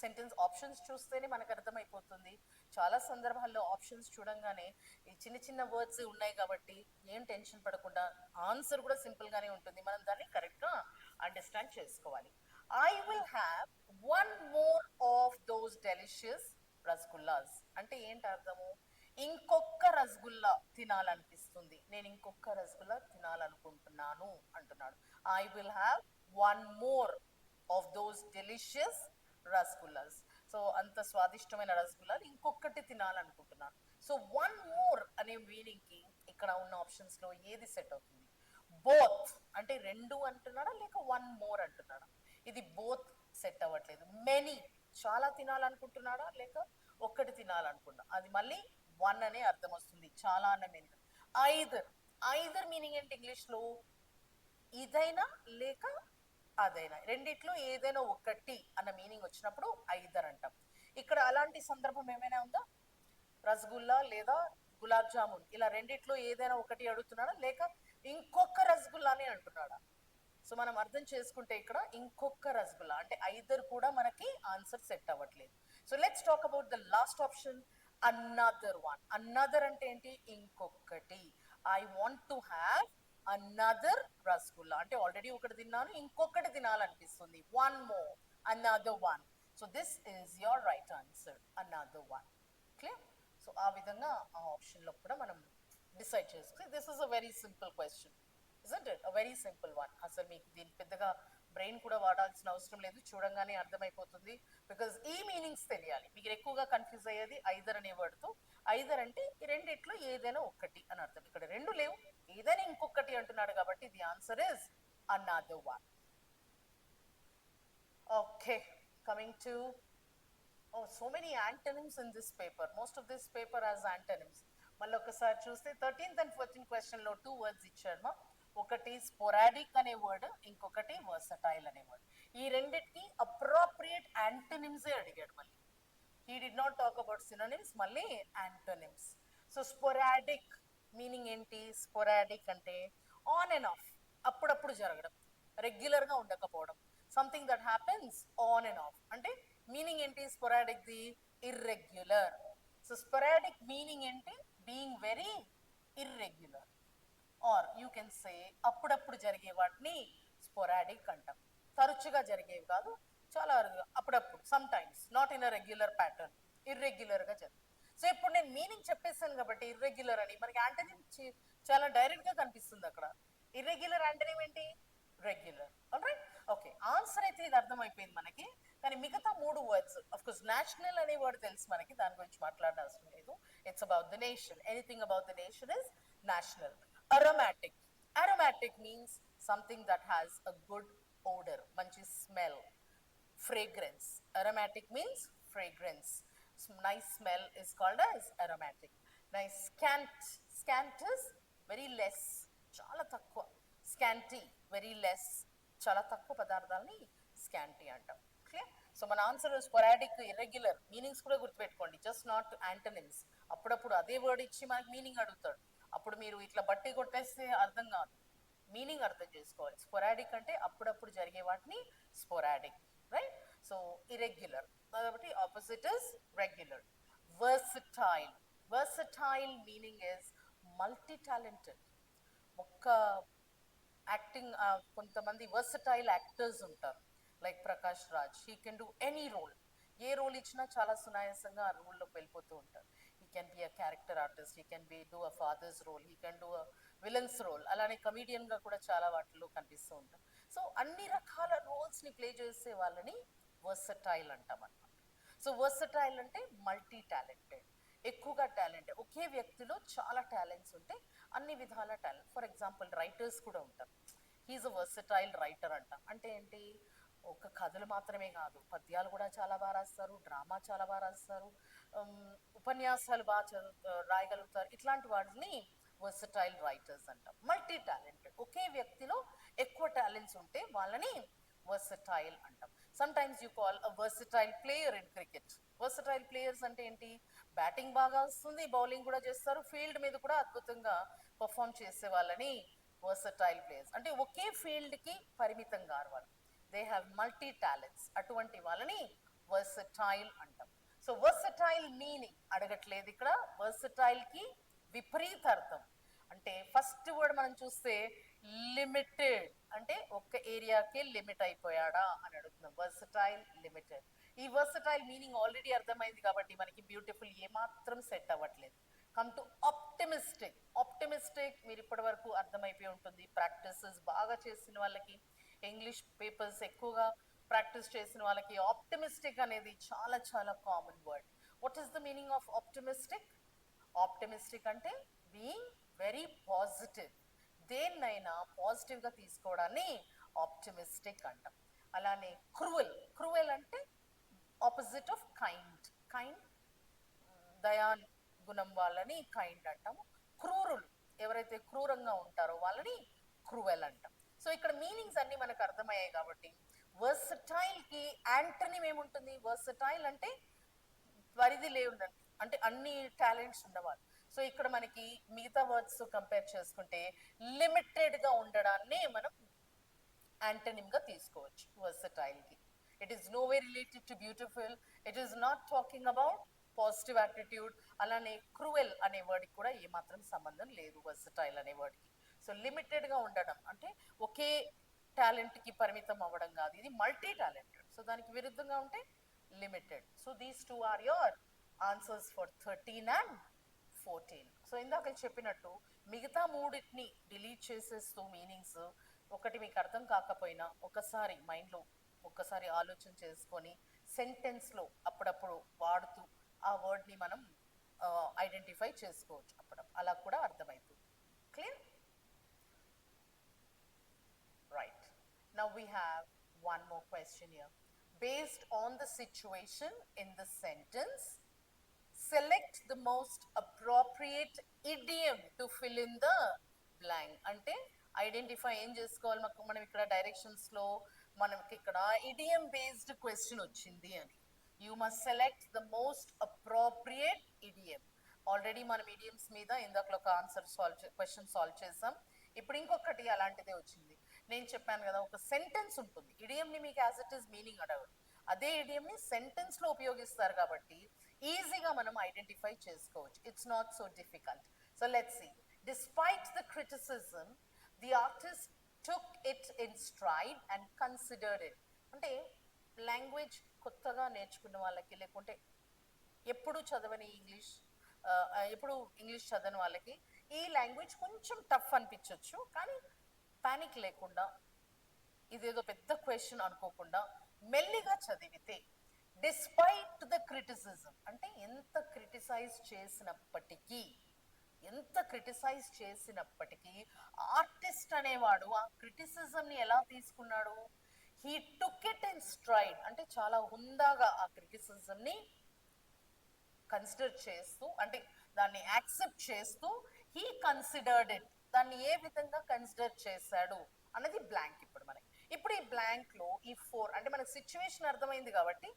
sentence. Options చూస్తేనే మనకు అర్థమైపోతుంది. చాలా సందర్భాల్లో ఆప్షన్స్ చూడంగానే ఈ చిన్న చిన్న వర్డ్స్ ఉన్నాయి కాబట్టి ఏం టెన్షన్ పడకుండా ఆన్సర్ కూడా సింపుల్ గానే ఉంటుంది. మనం దాన్ని కరెక్ట్ గా అండర్స్టాండ్ చేసుకోవాలి. I will have one more of those delicious rasgullas అంటే ఏంటి అర్థము? ఇంకొక రసగుల్లా తినాలనిపిస్తుంది, నేను ఇంకొక రసగుల్లా తినాలనుకుంటున్నాను అంటున్నాడు. I will have one more of those delicious rasgullas. So అంత స్వాదిష్టమైన రసగుల్లాలు ఇంకొకటి తినాలనుకుంటున్నాను. సో వన్ మోర్ అనే మీనింగ్ కి ఇక్కడ ఉన్న ఆప్షన్స్ లో ఏది సెట్ అవుతుంది? బోత్ అంటే రెండు అంటున్నాడా లేక వన్ మోర్ అంటున్నాడా? ఇది బోత్ సెట్ అవ్వట్లేదు. మెనీ చాలా తినాలనుకుంటున్నాడా లేక ఒక్కటి తినాలనుకున్నా, అది మళ్ళీ వన్ అనే అర్థం వస్తుంది. చాలా అన్న మీనింగ్. ఐదర్, ఐదర్ మీనింగ్ ఏంటి ఇంగ్లీష్ లో? ఇదైనా లేక అదైనా, రెండిట్లో ఏదైనా ఒకటి అన్న మీనింగ్ వచ్చినప్పుడు ఐదర్ అంటాం. ఇక్కడ అలాంటి సందర్భం ఏమైనా ఉందా? రసగుల్లా లేదా గులాబ్ జామున్ ఇలా రెండిట్లో ఏదైనా ఒకటి అడుగుతున్నాడా లేక ఇంకొక రసగుల్లానే అంటున్నాడా? సో మనం అర్థం చేసుకుంటే ఇక్కడ ఇంకొక రసగుల్లా అంటే ఐదర్ కూడా మనకి ఆన్సర్ సెట్ అవ్వట్లేదు. So let's talk about the last option, another one. Another అంటే ఏంటి? ఇంకొకటి. I want to have another rasgulla అంటే ఆల్రెడీ ఒకటి తిన్నాను, ఇంకొకటి తినాలనిపిస్తుంది. One more, another one. So this is your right answer, another one. Clear? So ఆ విధంగా ఆ ఆప్షన్ లో కూడా మనం డిసైడ్ చేసుకోవాలి. This is a very simple question, isn't it? A very simple one. అసలు మీకు దీని పెద్దగా బ్రెయిన్ కూడా వాడాల్సిన అవసరం లేదు, చూడంగానే అర్థమైపోతుంది. బికాజ్ ఈ మీనింగ్స్ తెలియాలి. మీకు ఎక్కువగా కన్ఫ్యూజ్ అయ్యేది ఐదర్ అనే వర్డ్ తో. ఐదర్ అంటే ఈ రెండిట్లో ఏదైనా ఒకటి అని అర్థం. ఇక్కడ రెండు లేవు, ఏదైనా ఇంకొకటి అంటున్నాడు కాబట్టి the answer is another one. Okay, coming to so many antonyms in this paper. Most of this paper has antonyms. మళ్ళీ ఒకసారి చూస్తే 13th and 14th క్వశ్చన్ లో 2 వర్డ్స్ ఇచ్చారు. ఒకటి స్పోరాడిక్ అనే వర్డ్, ఇంకొకటి వర్సటైల్ అనే వర్డ్. ఈ రెండింటికి అప్రోప్రియేట్ యాంటోనిమ్సే అడిగాడు మళ్ళీ. He did not talk about synonyms, మళ్ళీ యాంటోనిమ్స్. సో స్పోరాడిక్ మీనింగ్ ఏంటి? స్పోరాడిక్ అంటే ఆన్ అండ్ ఆఫ్, అప్పుడప్పుడు జరగడం, రెగ్యులర్ గా ఉండకపోవడం, something that happens on and off. అంటే మీనింగ్ ఏంటి స్పోరాడిక్ ది? ఇర్రెగ్యులర్. సో స్పోరాడిక్ మీనింగ్ ఏంటి? Being very irregular. Or you can say అప్పుడప్పుడు జరిగే వాటిని స్పోరాడిక్ అంటాం. తరచుగా జరిగేవి కాదు, చాలా అరుదుగా, అప్పుడప్పుడు, some times, not in a regular pattern, irregular గా జరుగుతుంది. సో ఇప్పుడు నేను మీనింగ్ చెప్పేసాను కాబట్టి ఇర్రెగ్యులర్ అని, మనకి యాంటోనిమ్ చాలా డైరెక్ట్ గా కనిపిస్తుంది అక్కడ. ఇర్రెగ్యులర్ యాంటోనిమ్ ఏంటి? రెగ్యులర్. Alright, okay. ఆన్సర్ అయితే ఇది అర్థమైపోయింది మనకి. కానీ మిగతా మూడు వర్డ్స్, ఆఫ్ కోర్స్ నేషనల్ అనే వర్డ్ తెలుసు మనకి, దాని గురించి మాట్లాడడం అవసరం లేదు. It's about the nation. Anything about the nation is national. Aromatic. Aromatic means something that has a good odor, manchi smell, fragrance. Aromatic means fragrance. Nice smell is called as aromatic. Nice. Scant is very less, chala takkuva. Scanty, very less, chala takkuva పదార్థాలని scanty అంటాం. Clear? So మన answer sporadic, irregular. Meanings కూడా గుర్తుపెట్టుకోండి, just not antonyms. అప్పుడప్పుడు అదే word ఇచ్చి మనకి meaning అడుగుతాడు, అప్పుడు మీరు ఇట్లా బట్టి కొట్టేస్తే అర్థం కాదు, మీనింగ్ అర్థం చేసుకోవాలి. స్పోరాడిక్ అంటే అప్పుడప్పుడు జరిగే వాటిని స్పోరాడిక్, రైట్? సో ఇర్రెగ్యులర్ కాబట్టి opposite is regular. Versatile. Versatile meaning is multi talented. ఒక్క యాక్టింగ్, కొంతమంది వర్సటైల్ యాక్టర్స్ ఉంటారు, like Prakash Raj. He can do any role. ఏ రోల్ ఇచ్చినా చాలా సునాయాసంగా ఆ రోల్లోకి వెళ్ళిపోతూ ఉంటారు. He can be a character artist, he can do a father's role, he can do a villain's role. అలానే కమీడియన్ గా కూడా చాలా వాటిలో కనిపిస్తూ ఉంటారు. సో అన్ని రకాల రోల్స్ ని ప్లే చేసే వాళ్ళని వర్సటైల్ అంటాం అన్నమాట. సో వర్సటైల్ అంటే మల్టీ టాలెంటెడ్, ఎక్కువగా టాలెంట్. ఒకే వ్యక్తిలో చాలా టాలెంట్స్ ఉంటే అన్ని విధాల టాలెంట్. ఫర్ ఎగ్జాంపుల్ రైటర్స్ కూడా ఉంటారు. హీఈస్ అ వర్సటైల్ రైటర్ అంటాం. అంటే ఏంటి? ఒక కథలు మాత్రమే కాదు, పద్యాలు కూడా చాలా బాగా రాస్తారు, డ్రామా చాలా బాగా రాస్తారు, ఉపన్యాసాలు బాగా రాయగలుగుతారు. ఇట్లాంటి వాటిని వర్సటైల్ రైటర్స్ అంటాం. మల్టీ టాలెంటెడ్, ఒకే వ్యక్తిలో ఎక్కువ టాలెంట్స్ ఉంటే వాళ్ళని వర్సటైల్ అంటాం. Some times you call a versatile player in cricket. Versatile players అంటే ఏంటి? బ్యాటింగ్ బాగా వస్తుంది, బౌలింగ్ కూడా చేస్తారు, ఫీల్డ్ మీద కూడా అద్భుతంగా పర్ఫామ్ చేసే వాళ్ళని వర్సటైల్ ప్లేయర్స్ అంటే ఒకే ఫీల్డ్ కి పరిమితం కారు వాళ్ళు, దే హ్యావ్ మల్టీ టాలెంట్స్. అటువంటి వాళ్ళని వర్సటైల్ అంటాం. సో వర్సటైల్ మీనింగ్ అడగట్లేదు ఇక్కడ. వర్సటైల్ కి విపరీత అర్థం అంటే ఫస్ట్ వర్డ్ మనం చూస్తే లిమిటెడ్, అంటే ఒక్క ఏరియాకే లిమిట్ అయిపోయాడా అని అడుగుతున్నాం. Versatile, limited. ఈ వర్సటైల్ మీనింగ్ ఆల్రెడీ అర్థమైంది కాబట్టి మనకి బ్యూటిఫుల్ ఏమాత్రం సెట్ అవ్వట్లేదు. Come to optimistic. ఆప్టిమిస్టిక్ మీరు ఇప్పటి వరకు అర్థమైపోయి ఉంటుంది. ప్రాక్టీసెస్ బాగా చేసిన వాళ్ళకి, ఇంగ్లీష్ పేపర్స్ ఎక్కువగా ప్రాక్టీస్ చేసిన వాళ్ళకి ఆప్టిమిస్టిక్ అనేది చాలా చాలా common word. What is the meaning of optimistic? Optimistic అంటే బీయింగ్ వెరీ పాజిటివ్, దేన్నైనా పాజిటివ్ గా తీసుకోవడాన్ని ఆప్టిమిస్టిక్ అంటాం. అలానే క్రూయల్. క్రూయల్ అంటే ఆపోజిట్ ఆఫ్ కైండ్. కైండ్, దయా గుణం వాళ్ళని కైండ్ అంటాము. క్రూరులు, ఎవరైతే క్రూరంగా ఉంటారో వాళ్ళని క్రూయల్ అంటాం. సో ఇక్కడ మీనింగ్స్ అన్ని మనకు అర్థమయ్యాయి కాబట్టి వర్సటైల్ కి యాంటోనిమ్ ఏముంటుంది? వర్సటైల్ అంటే పరిధి లేవుండండి, అంటే అన్ని టాలెంట్స్ ఉన్నవాళ్ళు. సో ఇక్కడ మనకి మిగతా వర్డ్స్ కంపేర్ చేసుకుంటే లిమిటెడ్ గా ఉండడాన్ని మనం యాంటోనిమ్ గా తీసుకోవచ్చు వర్సటైల్ కి. It is no way related to beautiful, it is not talking about positive attitude. అలానే క్రూయల్ అనే వర్డ్కి కూడా ఏమాత్రం సంబంధం లేదు వర్సటైల్ అనే వర్డ్కి. సో లిమిటెడ్ గా ఉండడం అంటే ఒకే టాలెంట్ కి పరిమితం అవ్వడం కాదు, ఇది మల్టీ టాలెంటెడ్. సో దానికి విరుద్ధంగా ఉంటే limited. So these two are your answers for 13 and 14. So ఇందాక చెప్పినట్టు మిగతా మూడింటిని డిలీట్ చేసేస్తూ మీనింగ్స్, ఒకటి మీకు అర్థం కాకపోయినా ఒకసారి మైండ్లో ఒక్కసారి ఆలోచన చేసుకొని సెంటెన్స్లో అప్పుడప్పుడు వాడుతూ ఆ వర్డ్ని మనం ఐడెంటిఫై చేసుకోవచ్చు. అప్పుడప్పుడు అలా కూడా అర్థమవుతుంది. Clear? Right. Now we have one more question here. Based on the situation in the sentence, select the most appropriate idiom to fill in the blank. అంటే ఐడెంటిఫై ఏం చేసుకోవాలి మనం ఇక్కడ డైరెక్షన్స్లో మనకి ఇక్కడ ఇడియం బేస్డ్ క్వశ్చన్ వచ్చింది అని you must select the most appropriate idiom. Already మనం ఇడియమ్స్ మీద ఇందాకలో ఒక క్వశ్చన్ సాల్వ్ చేసాం. ఇప్పుడు ఇంకొకటి అలాంటిదే వచ్చింది. నేను చెప్పాను కదా, ఒక సెంటెన్స్ ఉంటుంది, ఇడియంని మీకు యాజ్ ఇట్ ఈస్ మీనింగ్ అడగదు, అదే ఇడియంని సెంటెన్స్లో ఉపయోగిస్తారు కాబట్టి ఈజీగా మనం ఐడెంటిఫై చేసుకోవచ్చు. It's not so difficult. So let's see. Despite the criticism the artist took it in stride and considered it. అంటే లాంగ్వేజ్ కొత్తగా నేర్చుకున్న వాళ్ళకి, లేకుంటే ఎప్పుడు చదవని ఇంగ్లీష్, ఎప్పుడు ఇంగ్లీష్ చదవని వాళ్ళకి ఈ లాంగ్వేజ్ కొంచెం టఫ్ అనిపించవచ్చు. కానీ పానిక్ లేకుండా, ఇదేదో పెద్ద క్వశ్చన్ అనుకోకుండా మెల్లిగా చదివితే, డిస్పైట్ ద క్రిటిసిజం అంటే ఎంత క్రిటిసైజ్ చేసినప్పటికీ ఆర్టిస్ట్ అనేవాడు ఆ క్రిటిసిజంని ఎలా తీసుకున్నాడు? He took it in stride అంటే చాలా హుందాగా ఆ క్రిటిసిజంని కన్సిడర్ చేస్తూ, అంటే దాన్ని యాక్సెప్ట్ చేస్తూ, హీ కన్సిడర్డ్ ఇట్, దాన్ని ఏ విధంగా కన్సిడర్ చేశాడు అన్నది బ్లాంక్. ఇప్పుడు ఈ బ్లాంక్ లో ఈ 4 అంటే మనకు సిచ్యువేషన్ అర్థమైంది కాబట్టి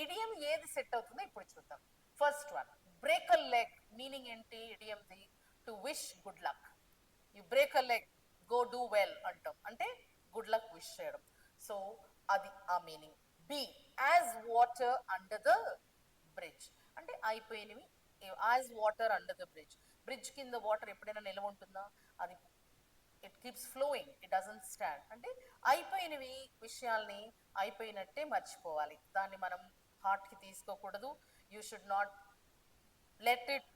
ఇడియం ఏది సెట్ అవుతుందో ఇప్పుడు చూద్దాం. First one, break a leg. Meaning ఏంటి ఇడియంది? To wish good luck. You break a leg, go do well అంటాం, అంటే గుడ్ లక్ విష్ చేయడం. సో అది ఆ meaning. B, as water under the bridge అంటే అయిపోయినవి. As water under the bridge, bridge కింద వాటర్ ఎప్పుడైనా నిల్వ ఉంటుందా? అది it keeps flowing, it doesn't stand. అంటే అయిపోయినవి విషయాల్ని అయిపోయినట్టే మర్చిపోవాలి, దాన్ని మనం హార్ట్కి తీసుకోకూడదు. You should not let it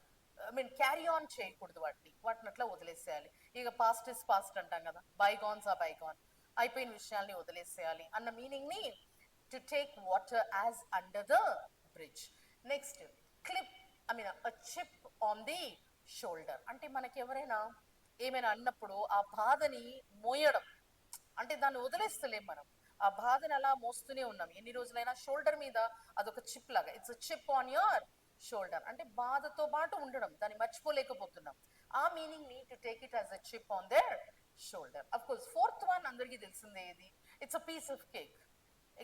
carry on చేయకూడదు, వాటిని అట్లా వదిలేసేయాలి. ఇక పాస్ట్ ఇస్ పాస్ట్ అంటాం కదా, బైగాన్స్ ఆర్ బైగాన్, అయిపోయిన విషయాల్ని వదిలేసేయాలి అన్న మీనింగ్ని to take water as under the bridge. Next, clip a chip on the shoulder అంటే మనకి ఎవరైనా ఏమైనా అన్నప్పుడు ఆ బాధని మోయడం, అంటే దాన్ని వదిలేస్తలేం మనం, ఆ బాధని అలా మోస్తూనే ఉన్నాం ఎన్ని రోజులైనా షోల్డర్ మీద, అదొక చిప్ లాగా. It's a chip on your shoulder అంటే బాధతో పాటు ఉండడం, దాన్ని మర్చిపోలేకపోతున్నాం. ఆ మీనింగ్ ని to take it as a chip on their shoulder. Of course fourth one అందరికీ తెలిసిందే, ఇది it's a piece of cake.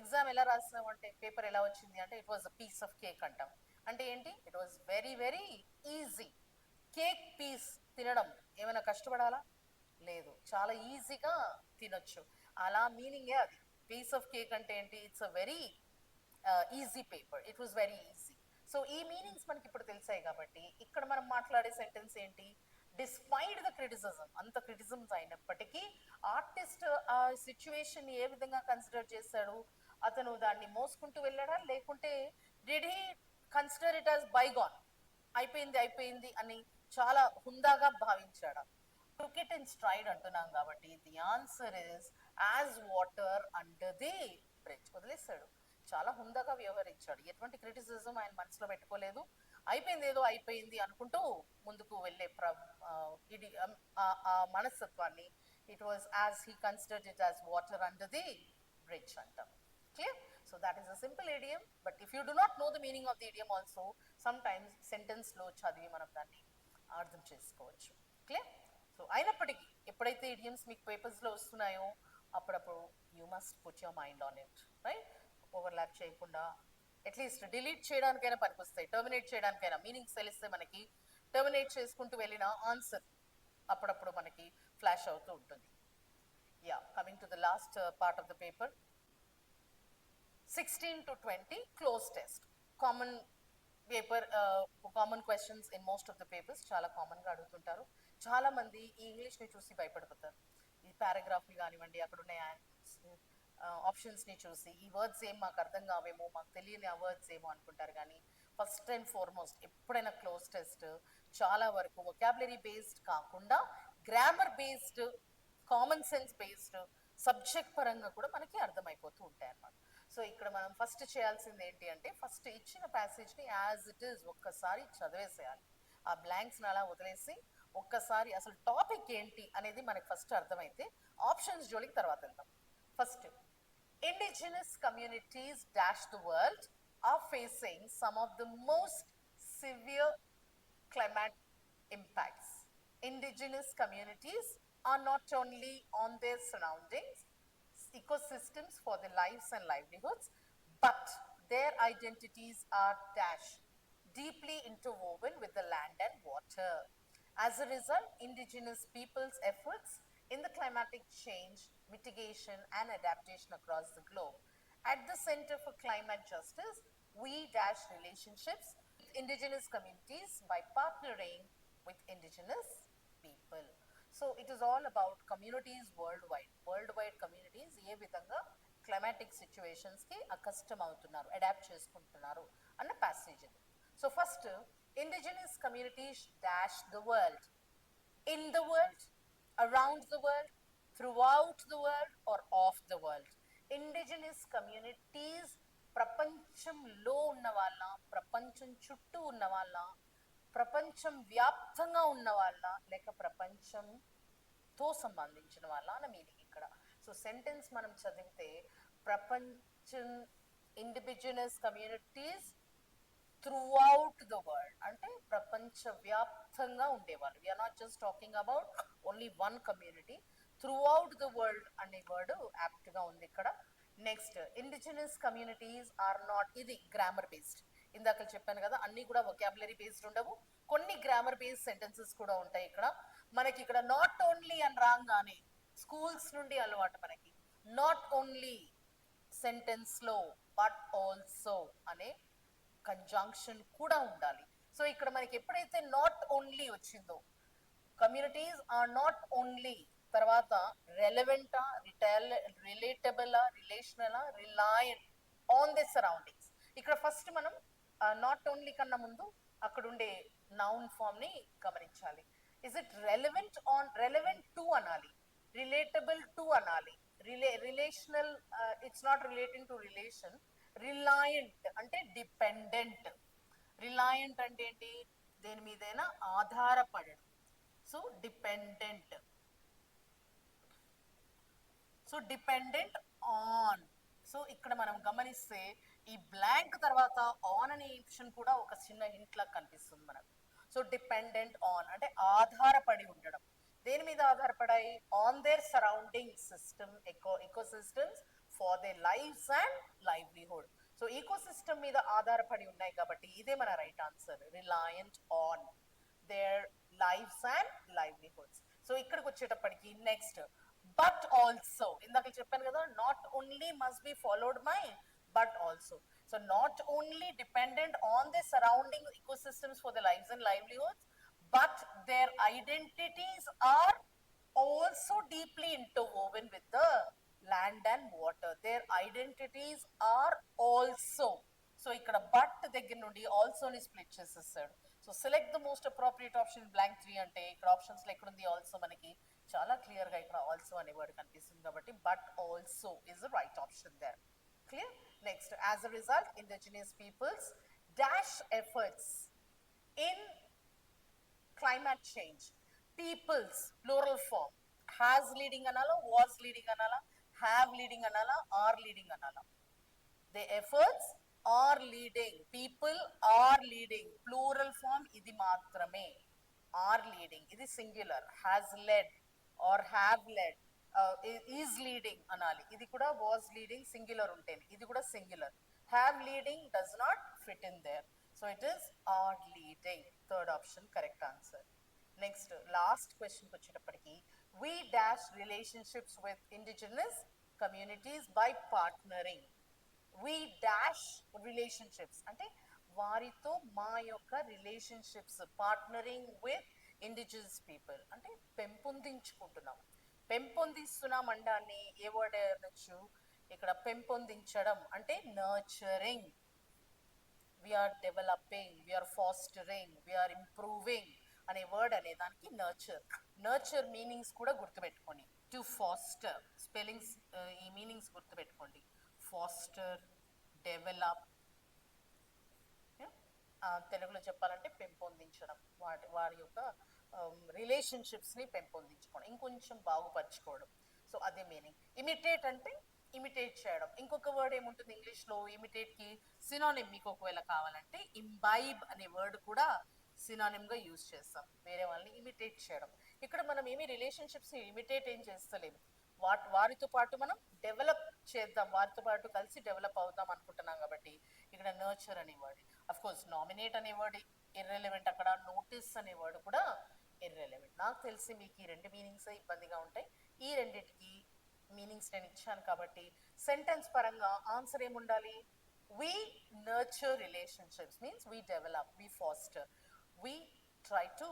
Exam ఎలా రాసినాం అంటే, పేపర్ ఎలా వచ్చింది అంటే, it was a piece of cake అంటాం. అంటే ఏంటి? It was very very easy. Cake piece తినడం ఏమైనా కష్టపడాలా? లేదు, చాలా ఈజీగా తినొచ్చు. అలా మీనింగే అది. పీస్ ఆఫ్ కేక్ అంటే ఏంటి? It's a very easy paper, it was very easy. So ఈ మీనింగ్స్ మనకి ఇప్పుడు తెలిసాయి కాబట్టి ఇక్కడ మనం మాట్లాడే సెంటెన్స్ ఏంటి? డిస్పైట్ ద క్రిటిసిజం, అంత క్రిటిసిజమ్స్ అయినప్పటికీ ఆర్టిస్ట్ ఆ సిచ్యువేషన్ ఏ విధంగా కన్సిడర్ చేశాడు? అతను దాన్ని మోసుకుంటూ వెళ్ళాడా, లేకుంటే did he consider it as bygone, అయిపోయింది అని చాలా హుందాగా భావించాడా? టుక్ ఇట్ ఇన్ స్ట్రైడ్ అంటున్నాం కాబట్టి the answer is as water under the bridge. వదిలేస్తాడు, చాలా హుందాగా వ్యవహరించాడు, ఎటువంటి క్రిటిసిజం ఆయన మనసులో పెట్టుకోలేదు, అయిపోయింది ఏదో అయిపోయింది అనుకుంటూ ముందుకు వెళ్ళే ఇది ఆ మనస్తత్వాన్ని it was as he considered it as water under the bridge అంటాం. Clear? So that is a simple idiom, but if you do not know the meaning of the idiom also, sometimes sentence లో చదివి మనం దాన్ని అర్థం చేసుకోవచ్చు. Clear? So అయినప్పటికీ ఎప్పుడైతే idioms మీకు పేపర్స్లో వస్తున్నాయో అప్పుడప్పుడు you must put your mind on it, right? Overlap చేయకుండా అట్లీస్ట్ డిలీట్ చేయడానికైనా పనికొస్తాయి, టర్మినేట్ చేయడానికైనా. మీనింగ్స్ తెలిస్తే మనకి టర్మినేట్ చేసుకుంటూ వెళ్ళిన ఆన్సర్ అప్పుడప్పుడు మనకి ఫ్లాష్ అవుతూ ఉంటుంది. Yeah, coming to the last part of the paper, 16 to 20 close test. Common paper, common questions in most of the papers. చాలా కామన్గా అడుగుతుంటారు. చాలా మంది ఈ ఇంగ్లీష్ని చూసి భయపడిపోతారు. ఈ పారాగ్రాఫ్ని కానివ్వండి, అక్కడ ఉన్న ఆప్షన్స్ని చూసి ఈ వర్డ్స్ ఏం మాకు అర్థం కావేమో, మాకు తెలియని ఆ వర్డ్స్ ఏమో అనుకుంటారు. కానీ ఫస్ట్ అండ్ ఫార్మోస్ట్ ఎప్పుడైనా క్లోజ్ టెస్ట్ చాలా వరకు వొకాబులరీ బేస్డ్ కాకుండా grammar based, common sense based, subject పరంగా కూడా మనకి అర్థమైపోతూ ఉంటాయి అన్నమాట. సో ఇక్కడ మనం ఫస్ట్ చేయాల్సింది ఏంటి అంటే, ఫస్ట్ ఇచ్చిన ప్యాసేజ్ని యాజ్ ఇట్ ఈస్ ఒక్కసారి చదివేసేయాలి. ఆ బ్లాంక్స్ని అలా వదిలేసి ఒక్కసారి అసలు టాపిక్ ఏంటి అనేది మనకి ఫస్ట్ అర్థమైతే ఆప్షన్స్ జోలికి తర్వాత వెళ్దాం. First, indigenous communities dash the world are facing some of the most severe climate impacts. Indigenous communities are not only on their surroundings, ecosystems for their lives and livelihoods, but their identities are dash deeply interwoven with the land and water. As a result, indigenous peoples' efforts in the climatic change, mitigation, and adaptation across the globe. At the Center for Climate Justice, we dash relationships with indigenous communities by partnering with indigenous people. So it is all about communities worldwide. Worldwide communities ఏ విధంగా climatic situations కి accustom అవుతున్నారు, adapt చేసుకుంటున్నారు అన్న passage ఇది. So first indigenous communities dash the world, in the world, around the world, throughout the world or of the world. Indigenous communities ప్రపంచంలో ఉన్న వాళ్ళ, ప్రపంచం చుట్టూ ఉన్న వాళ్ళ, ప్రపంచం వ్యాప్తంగా ఉన్న వాళ్ళ, లేక ప్రపంచంతో సంబంధించిన వాళ్ళ అన్న మీనింగ్ ఇక్కడ. సో సెంటెన్స్ మనం చదివితే ప్రపంచం individuals communities throughout the world అంటే ప్రపంచ వ్యాప్తంగా ఉండేవాళ్ళు. We are not just talking about only one community. Throughout the world అనే వర్డ్ యాప్ట్ గా ఉంది ఇక్కడ. Next indigenous communities are not, ఇది గ్రామర్ బేస్డ్. ఇందాక చెప్పాను కదా అన్ని కూడా వొకాబులరీ బేస్డ్ ఉండవు, కొన్ని గ్రామర్ బేస్డ్ సెంటెన్సెస్ కూడా ఉంటాయి ఇక్కడ. మనకి ఇక్కడ నాట్ ఓన్లీ అని రాగానే స్కూల్స్ నుండి అలవాటు మనకి నాట్ ఓన్లీ సెంటెన్స్ లో బట్ ఆల్సో అనే కంజంక్షన్ కూడా ఉండాలి. సో ఇక్కడ మనకి ఎప్పుడైతే నాట్ ఓన్లీ వచ్చిందో, కమ్యూనిటీస్ ఆర్ నాట్ ఓన్లీ, తర్వాత రెలవెంటా, relatable, relational, reliant on the surroundings. ఇక్కడ ఫస్ట్ మనం నాట్ ఓన్లీ కన్నా ముందు అక్కడ ఉండే నౌన్ ఫామ్ ని గమనించాలి. Is it relevant on, relevant to అనాలి, రిలేటబుల్ టు అనాలి, relational, it's not relating to relation. Reliant అంటే డిపెండెంట్. రిలయంట్ అంటే ఏంటి, దేని మీదైనా ఆధారపడడం. So dependent, so dependent on. So ఇక్కడ మనం గమనిస్తే ఈ బ్లాంక్ తర్వాత ఆన్ అనే ఆప్షన్ కూడా ఒక చిన్న హింట్ లా కనిపిస్తుంది మనకు. సో డిపెండెంట్ ఆన్ అంటే ఆధారపడి ఉండడం. దేని మీద ఆధారపడాయి, on their surrounding system, ecosystems for their lives and livelihood. So ecosystem మీద ఆధారపడి ఉన్నాయి కాబట్టి ఇదే మన right answer, reliant on their lives and livelihoods. So ఇక్కడికి వచ్చేటప్పటికి నెక్స్ట్ బట్ ఆల్సో, ఇందాక చెప్పాను కదా not only must be followed by but also. So not only dependent on the surrounding ecosystems for their lives and livelihoods, but their identities are also deeply interwoven with the land and water. Their identities are also. So ఇక్కడ but దగ్గర నుండి also ని split చేసేస్తాడు. So select the most appropriate option blank 3 అంటే ఇక్కడ options లో ఎక్కడుంది also, మనకి చాలా క్లియర్ గా ఇక్కడ ఆల్సో అనే వర్డ్ కనిపిస్తుంది కాబట్టి but also is the right option there. Clear. Next, as a result indigenous peoples dash efforts in climate change. Peoples plural form, has leading అనాలా, వాస్ లీడింగ్ అనాలా, హ్యావ్ లీడింగ్ అనాలా, are leading అనాలా. The efforts are leading, people are leading, plural form ఇది మాత్రమే. Are leading ఇది singular, has led or have led, is leading అనాలి, ఇది కూడా వాస్ లీడింగ్ సింగులర్ ఉంటేనే, ఇది కూడా singular. Have leading does not fit in there, so it is are leading. Third option correct answer. Next last క్వశ్చన్కి వచ్చేటప్పటికి we dash relationships with indigenous communities by partnering. We dash relationships అంటే వారితో మా యొక్క relationships, partnering with indigenous people అంటే పెంపొందించుకుంటున్నాం, పెంపొందిస్తున్నాం అండాన్ని ఏ word అనొచ్చు ఇక్కడ, పెంపొందించడం అంటే nurturing. We are developing, we are fostering, we are improving అనే వర్డ్ అనే దానికి నర్చర్. నర్చర్ మీనింగ్స్ కూడా గుర్తుపెట్టుకోండి. టు ఫాస్టర్ స్పెల్లింగ్స్, ఈ మీనింగ్స్ గుర్తుపెట్టుకోండి. ఫాస్టర్, డెవలప్, తెలుగులో చెప్పాలంటే పెంపొందించడం, వారి యొక్క రిలేషన్షిప్స్ ని పెంపొందించుకోవడం, ఇంకొంచెం బాగుపరచుకోవడం. సో అదే మీనింగ్. ఇమిటేట్ అంటే ఇమిటేట్ చేయడం. ఇంకొక వర్డ్ ఏముంటుంది ఇంగ్లీష్ లో ఇమిటేట్ కి సినోనిమ్ మీకు ఒకవేళ కావాలంటే ఇంబైబ్ అనే వర్డ్ కూడా సినానిమ్గా యూజ్ చేస్తాం, వేరే వాళ్ళని ఇమిటేట్ చేయడం. ఇక్కడ మనం ఏమి రిలేషన్షిప్స్ ఇమిటేట్ ఏం చేస్తలేము, వారితో పాటు మనం డెవలప్ చేద్దాం, వారితో పాటు కలిసి డెవలప్ అవుదాం అనుకుంటున్నాం. కాబట్టి ఇక్కడ నర్చర్ అనే వర్డ్, అఫ్ కోర్స్ నామినేట్ అనే వర్డ్ ఇర్రెలెవెంట్, అక్కడ నోటీస్ అనే వర్డ్ కూడా ఇర్రెలెవెంట్. నాకు తెలిసి మీకు ఈ రెండు మీనింగ్స్ ఇబ్బందిగా ఉంటాయి. ఈ రెండింటికి మీనింగ్స్ నేను ఇచ్చాను కాబట్టి సెంటెన్స్ పరంగా ఆన్సర్ ఏముండాలి? we nurture relationships means we develop, we foster, we try to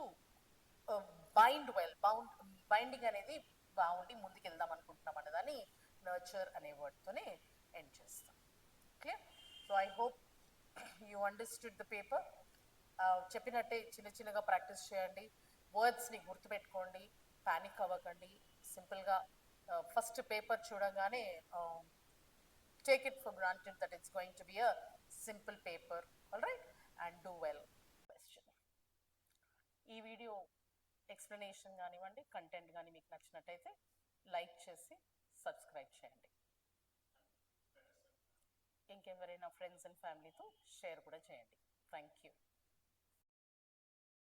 bind well, binding అనేది బాగుండి ముందుకు వెళ్దాం అనుకుంటున్నాం అన్నదాన్ని నర్చర్ అనే వర్డ్తోనే ఎండ్ చేస్తాం. Clear? So I hope you understood the paper. చెప్పినట్టే చిన్న చిన్నగా ప్రాక్టీస్ చేయండి, వర్డ్స్ని గుర్తుపెట్టుకోండి, పానిక్ అవ్వకండి. సింపుల్గా ఫస్ట్ పేపర్ చూడగానే take it for granted that it's going to be a simple paper, all right, and do well. Question. ఈ వీడియో ఎక్స్ప్లెనేషన్ కానివ్వండి, కంటెంట్ కానీ మీకు నచ్చినట్టయితే లైక్ చేసి సబ్స్క్రైబ్ చేయండి. ఇంకెవరైనా ఫ్రెండ్స్ అండ్ ఫ్యామిలీతో షేర్ కూడా చేయండి. Thank you.